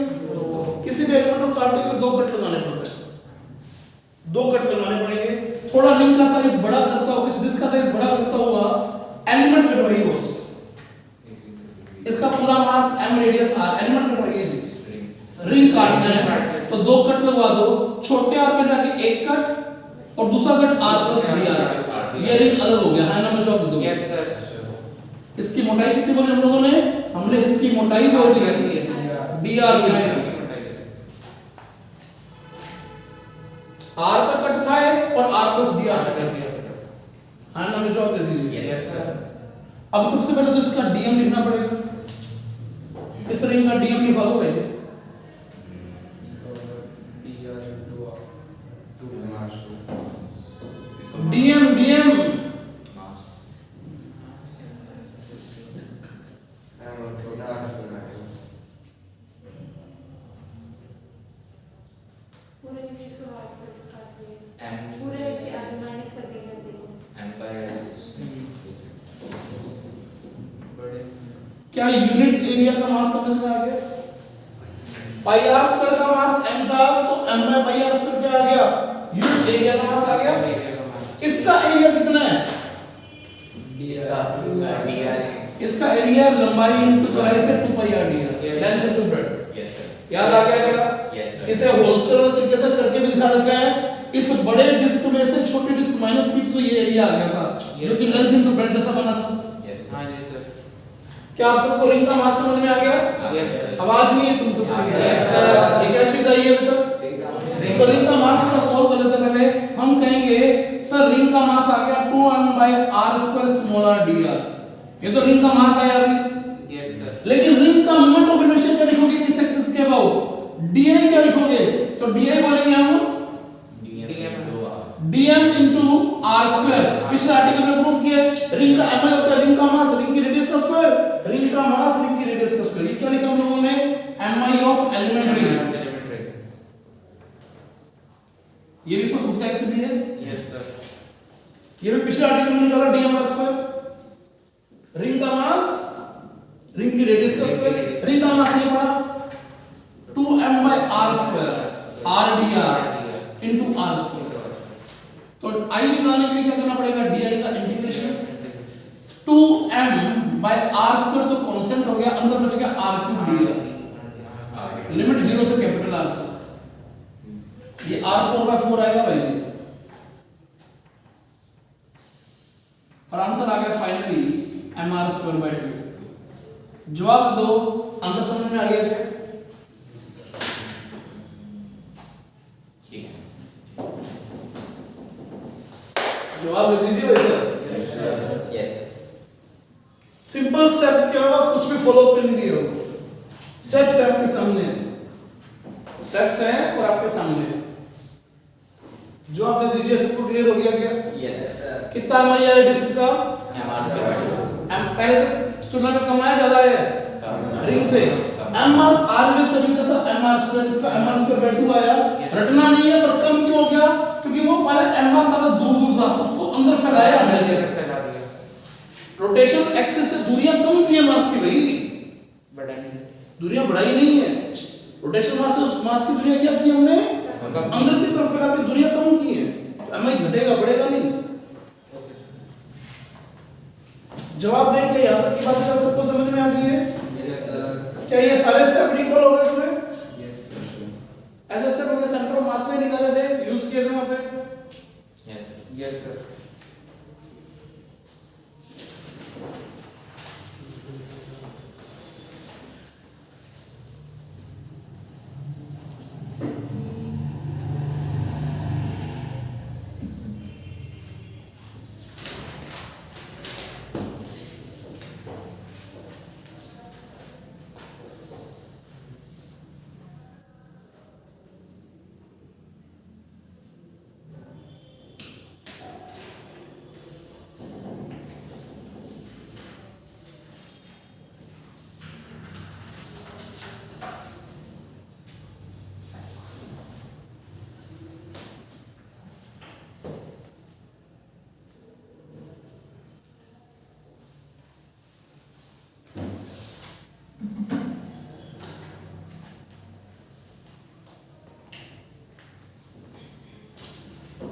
किसी भी एलिमेंट को काटने के लिए 2 कट लगाने पड़ते हैं, 2 कट लगाने पड़ेंगे। थोड़ा रिंग का साइज बड़ा करता हुआ, इस डिस्क का साइज बड़ा करता हुआ एलिमेंट कटवाइए बॉस। इसका पूरा मास m रेडियस r, एलिमेंट कटवाइए जी। रिंग काटना है तो 2 कट लगवा दो, छोटे r पे जाके 1 कट और दूसरा कट r प्लस dr, ये रिंग अलग हो गया है ना? मैं जवाब दे दूं। इसकी मोटाई कितनी बोली हम लोगों ने? हमने इसकी मोटाई बोल दी dr r का कट था और r प्लस dr का कट दिया है ना? मैं जवाब दे दीजिए। अब सबसे पहले तो इसका dm लिखना पड़ेगा। इस रिंग का dm लिखा दो वैसे। dm पूरे चीज को काट देंगे, पूरे से आगे माइनस कर देंगे। क्या यूनिट एरिया का मास समझ में आ गया? पाई r स्क्वायर का मास m था, तो m by pi r square क्या आ गया? यूनिट एरिया का मास आ गया। इसका एरिया कितना है? इसका एरिया लंबाई इनटू चौड़ाई से 2 पाई r dr, length into breadth. याद आ गया क्या? इसे होल स्क्वायर तरीके से करके भी दिखा रखा है। इस बड़े डिस्क में से छोटी डिस्क माइनस की तो ये एरिया आ गया था, जो कि लेंथ इनटू ब्रेड्थ जैसा बना था। क्या आप सबको रिंग का मास समझ में आ गया? आवाज नहीं है तुम सबको? ये क्या चीज आई है अभी तक? तो रिंग का मास को सॉल्व कर लेते पहले। हम कहेंगे सर रिंग का मास आ गया 2m by r square small r dr। ये तो रिंग का मास आया अभी। लेकिन रिंग का मोमेंट ऑफ इनर्शिया क्या लिखोगे इस एक्सिस के अबाउट? di क्या लिखोगे? तो di बोलेंगे हम dm into r square। पिछले आर्टिकल में प्रूव किया है रिंग का mi होता है रिंग का मास रिंग की रेडियस का स्क्वायर, रिंग का मास रिंग की रेडियस का स्क्वायर। ये क्या लिखा हम लोगों ने? mi of element ring. ये भी सब खुद का एक्सिस ही है। ये भी पिछले आर्टिकल में निकाला dm r स्क्वायर, रिंग का मास रिंग की रेडियस का स्क्वायर। रिंग का मास ये पड़ा 2m by r square r dr into r square। तो i निकालने के लिए क्या करना पड़ेगा? di का integration 2m by r square तो कांस्टेंट हो गया, अंदर बच गया r cube dr, लिमिट 0 से कैपिटल R तक। R4/4 आएगा भाई जी। और आंसर आ गया फाइनली mr²/2। जवाब दो, आंसर समझ में आ गया क्या? ठीक है। जवाब दे दीजिए भाई सर। Yes. सिंपल स्टेप्स के अलावा कुछ भी फॉलो अप नहीं दिए हो। स्टेप्स है आपके सामने, स्टेप्स हैं और आपके सामने। जवाब दे दीजिए। सबको क्लियर हो गया क्या? Yes, sir. कितना एमआई है डिस्क का? पहले से तुलना में कम आया ज्यादा है रिंग से। एम मास आर में से रिंग का था mr², इसका mr²/2 आया। रटना नहीं है, पर कम क्यों हो गया? क्योंकि वो पर एम मास ज्यादा दूर दूर था, उसको अंदर फैलाया हमने। फैला दिया रोटेशन एक्सिस से दूरियां कम की है मास की भाई, बढ़ानी दूरियां बढ़ाई नहीं है। रोटेशन मास से उस मास की दूरियां क्या की हमने? अंदर की तरफ फैला के दूरियां कम की है। तो एमआई घटेगा, बढ़ेगा नहीं। जवाब देंगे यहां तक की बात अगर सबको समझ में आ गई है? क्या ये सारे स्टेप रिकॉल हो गए तुम्हें? ऐसे स्टेप हमने सेंटर ऑफ मास में निकाले थे, यूज किए थे वहां पे। Yes. यस सर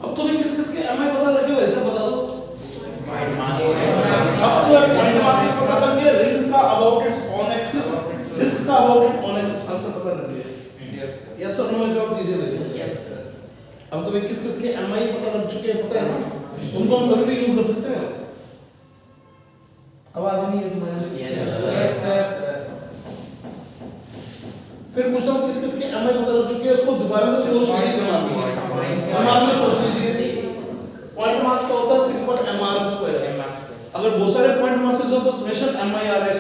अब तुम्हें किस किस के एमआई पता लगे वैसे बता दो। Point mass. अब तो पॉइंट मास का पता लग गया, रिंग का about its on axis, disk का about it own axis, answer पता लग गया। यस सर यस और नो में जवाब दीजिए वैसे। Yes, sir. अब तुम्हें किस किस के एमआई पता लग चुके हैं, पता है ना? उनको हम कभी भी यूज कर सकते हैं। आवाज नहीं है तुम्हारे Yes, से। sir. यस सर फिर पूछता हूँ किस किस के एमआई पता लग चुके हैं, उसको दोबारा से सोच लीजिए दिमाग में। दिमाग में सोच लीजिए। पॉइंट मास का होता है सिंपल mr²। अगर बहुत सारे पॉइंट मासेस हो तो समेशन mi/r²।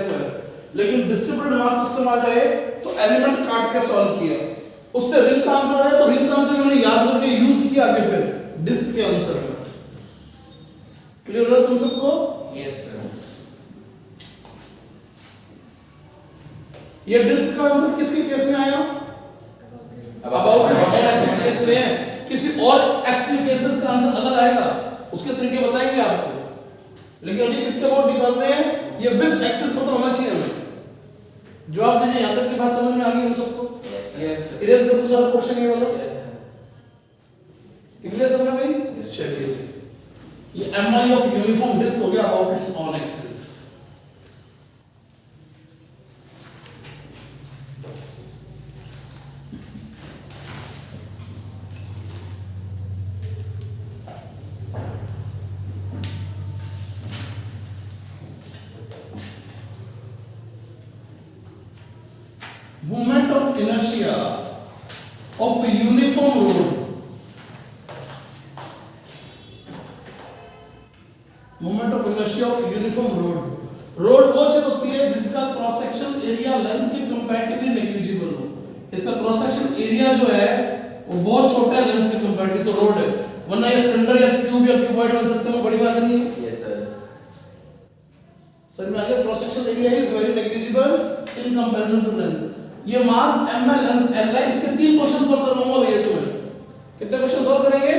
लेकिन डिस्ट्रीब्यूटेड मास सिस्टम आ जाए तो एलिमेंट काट के सॉल्व किया, उससे रिंग का आंसर आया, तो रिंग का आंसर मैंने याद करके यूज किया आगे फिर डिस्क के आंसर में। क्लियर है तुम सबको? यस सर ये डिस्क का आंसर किसके केस में आया? अबाउट एक्सिस केस में है। किसी और एक्सिस केसेस का आंसर अलग आएगा, उसके तरीके बताएंगे आपको। लेकिन अभी किसके अबाउट निकालते हैं, ये विद एक्सिस पता होना चाहिए हमें। जवाब दीजिए, यहां तक की बात समझ में आ गई हम सबको? Yes, sir. Yes sir erase कर दो सारा क्वेश्चन ये वाला। Yes, sir. क्लियर समझ में गई? चलिए ये एमआई ऑफ यूनिफॉर्म डिस्क हो गया about its on axis. Moment of inertia of a uniform road. Moment of inertia of uniform road. Road वो चीज होती है जिसका क्रॉस सेक्शन एरिया लेंथ के कंपैरेटिवली नेग्लिजिबल हो। इसका क्रॉस सेक्शन एरिया जो है वो बहुत छोटा है लेंथ के कंपैरेटिव, तो रोड है। वरना ये सिलेंडर या क्यूब या क्यूबॉइड बन सकते हैं, बड़ी बात नहीं है। Yes, sir. समझ में आ गया? Cross section area is very negligible in comparison to length. ये मास m है, लेंथ l है। इसके तीन क्वेश्चन सॉल्व करवाऊंगा भैया तुम्हें। कितने क्वेश्चन सॉल्व करेंगे?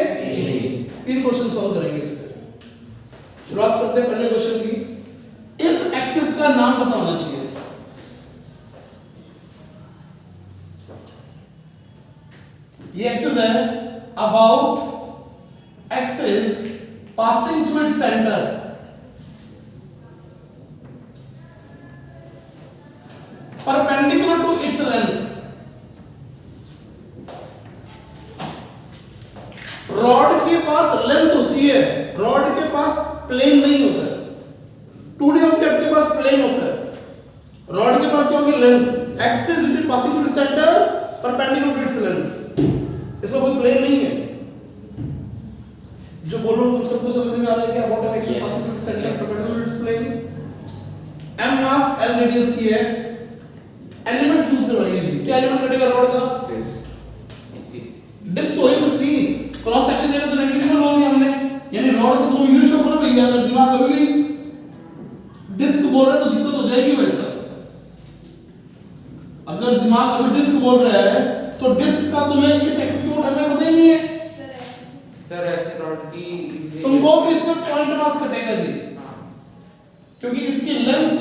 तीन क्वेश्चन सॉल्व करेंगे इसके। शुरुआत करते हैं पहले क्वेश्चन की। इस एक्सिस का नाम पता होना चाहिए। ये एक्सिस है about axis passing through its centre. Perpendicular to its length. Rod के पास लेंथ होती है, रॉड के पास प्लेन नहीं होता है। 2D ऑब्जेक्ट के पास प्लेन होता है, रॉड के पास क्या होगी? Length. Axis which is passing through centre perpendicular to its length. इसका कोई प्लेन नहीं है। जो बोल रहा हूं तुम सबको समझ में आ रहा है क्या? What an axis passing through centre perpendicular to its plane. M mass L radius की है। एलिमेंट चूज करवाइए जी। क्या एलिमेंट कटेगा रॉड का? डिस्क हो ही सकती, क्रॉस सेक्शन देगा तो नेग्लिजिबल बोल दिया हमने। यानी रॉड को तुम यू शो करो भैया, अगर दिमाग कभी भी डिस्क बोल रहा है तो दिक्कत हो जाएगी। वैसा अगर दिमाग कभी डिस्क बोल रहा है तो डिस्क का तुम्हें इस एक्सिस की वोट हमें पता ही नहीं है। सर ऐसे रॉड की तुमको भी इसमें पॉइंट मास कटेगा जी, क्योंकि इसकी लेंथ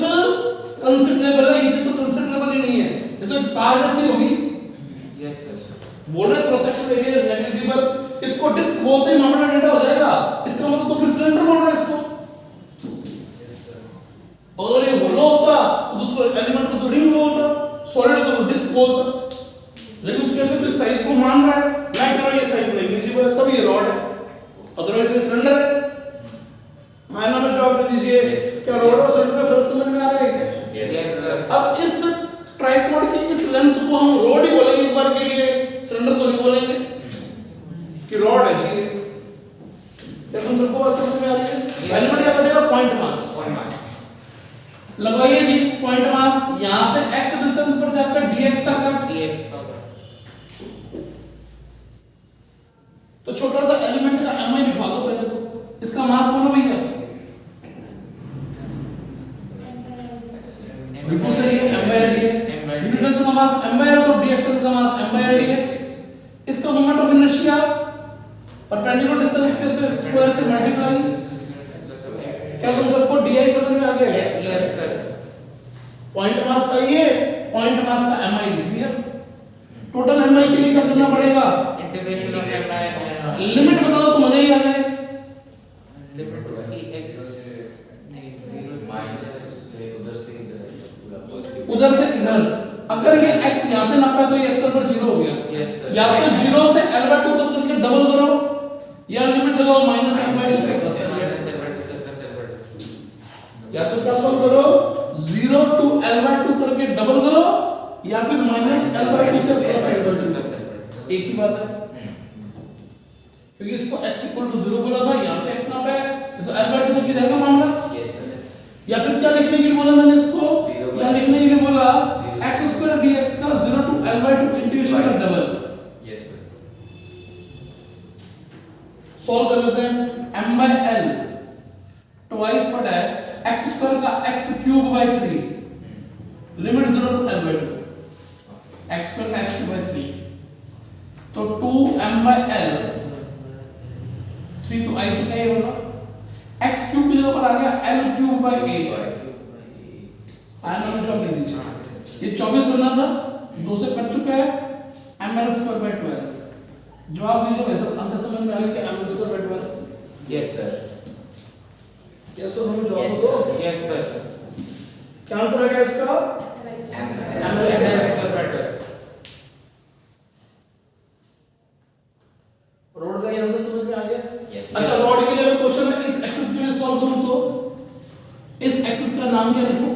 कंसीडरेबल है, ये चीज तो कंसीडरेबल ही नहीं है, ये तो तार जैसी होगी। Yes sir. बोल रहे cross section area is negligible, इसको डिस्क बोलते ही मामला डेटा हो जाएगा। इसका मतलब तो फिर सिलेंडर बोल रहा है इसको। अगर ये होलो होता तो उसको एलिमेंट को तो रिंग बोलता, सॉलिड तो डिस्क बोलता, लेकिन उसके ऐसे तो साइज को मान रहा है। मैं कह रहा हूं ये साइज नेग्लिजिबल है, तब ये रॉड है, अदरवाइज ये सिलेंडर है। मायना में जवाब दे दीजिए। क्या रॉड और सिलेंडर में फर्क समझ में आ रहा है क्या? Yes sir. अब इस ट्राइपॉड की इस लेंथ को हम रॉड ही बोलेंगे एक बार के लिए, सिलेंडर तो नहीं बोलेंगे कि रॉड है जी। क्या तुम सबको बात समझ में आ रही है? एलिमेंट क्या कटेगा? Point mass. पॉइंट मास लगाइए जी पॉइंट मास। यहां से x डिस्टेंस पर जाकर dx का कर। dx का तो छोटा सा एलिमेंट का mi लिखवा दो पहले तो। इसका मास बोलो भैया। बिल्कुल सही है, m by l dx। Unit length का मास m by l, तो dx लेंथ का मास m by l dx। इसका moment of inertia perpendicular distance के से स्क्वायर से मल्टीप्लाई। क्या तुम सबको di समझ में आ गया? Yes sir. पॉइंट मास का ये पॉइंट मास का mi लिख दिया। टोटल mi के लिए क्या करना पड़ेगा? इंटीग्रेशन ऑफ mi लिमिट बता दो तो मजा ही आ जाए। लिमिट उसकी x उधर से इधर, अगर ये x यहां से नापा है तो ये x पर 0 हो गया। Yes sir. या तो 0 से l/2 तक करके डबल करो, या लिमिट लगाओ -l/2 से प्लस l/2। या तो क्या सॉल्व करो? 0 to l/2 करके डबल करो, या फिर -l/2 से प्लस l/2। एक ही बात है, क्योंकि इसको x = 0 बोला था, यहां से x नापा है तो l/2 तक ही रहेगा मामला। या फिर क्या लिखने के लिए बोला मैंने इसको? या लिखने के लिए बोला x² dx का 0 to l/2 इंटीग्रेशन का डबल। Yes sir. सॉल्व कर लेते हैं। m by l ट्वाइस पड़ा है x² का x³/3, limit 0 to l/2, x² का x³/3, तो 2m by l, 3 तो आ चुका है ये वाला, x³ की जगह पर आ गया l³/8। आयन में जवाब दे दीजिए। ये 24 बनना था, 2 से कट चुका है, ml²/12। जवाब दीजिए भाई साहब, आंसर समझ में आ गया कि ml²/12? Yes sir. यस और नो जवाब दो। Yes sir. क्या आंसर आ गया इसका? रोड का ये आंसर समझ में आ गया? Yes. अच्छा, रोड के लिए क्वेश्चन में इस एक्सिस के लिए सॉल्व करूं तो इस एक्सिस का नाम क्या लिखूं?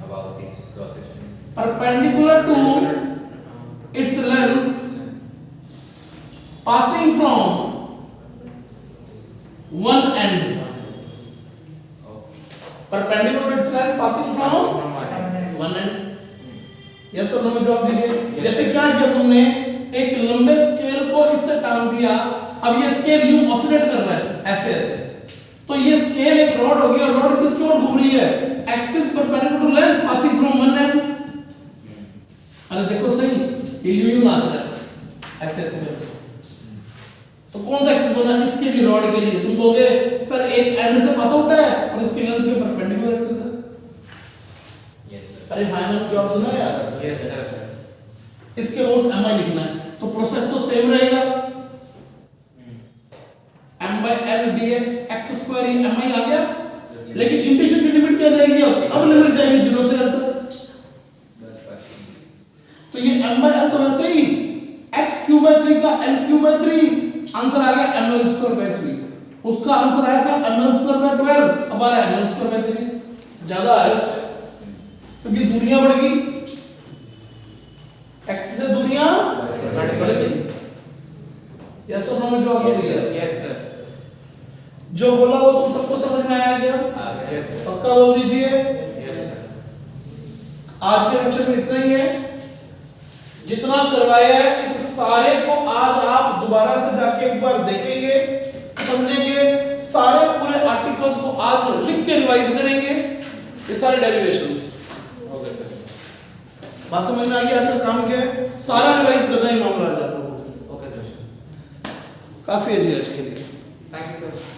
About its cross section. Perpendicular to its length passing from one end, perpendicular to its length passing from one end। Yes और नो में जवाब दीजिए। जैसे क्या किया तुमने, एक लंबे स्केल को इससे टांग दिया, अब ये स्केल यूं ऑसिलेट कर रहा है ऐसे ऐसे, तो ये स्केल एक रॉड हो गया, रॉड किसकी ओर घूम रही है? Axis perpendicular to length passing from one end. अरे देखो सही, ये यूं नाच रहा है ऐसे ऐसे करके, तो कौन सा एक्सिस बना? इसके लिए, रॉड के लिए। तुम कहोगे सर एक एंड से पास आउट है और इसके लेंथ के परपेंडिकुलर एक्सिस है। Yes sir. अरे हाँ ना, जवाब सुना यार। Yes sir. इसके वोट mi लिखना है, तो प्रोसेस तो सेम रहेगा। m by l dx x² ये mi आ गया, लेकिन इंटीग्रेशन की लिमिट क्या जाएगी? अब लिमिट जाएगी 0 से l तक। तो ये m by l तो वैसे ही x³/3 का l³/3 आंसर आ गया ml स्क्वायर बाय 3, उसका आंसर आया था ml स्क्वायर बाय 12, अब आ रहा है ml स्क्वायर बाय 3, ज्यादा है क्योंकि दूरियां बढ़ गई, x से दूरियां बढ़ गई। यस और नो में जो आपको दिया Yes, sir. जो बोला वो तुम सबको समझ में आया क्या? Yes, sir. पक्का बोल दीजिए। Yes, sir. आज के लेक्चर में इतना ही है, जितना करवाया है इस सारे को आज आप दोबारा से जाके एक बार देखेंगे, समझेंगे, सारे पूरे आर्टिकल्स को आज लिख के रिवाइज करेंगे, ये सारे डेरिवेशंस। Okay, sir. बात समझ में आ गई? आज का काम क्या है? सारा रिवाइज करना है इमाम राजा को। Okay, sir. काफी है जी आज के लिए। Thank you, sir.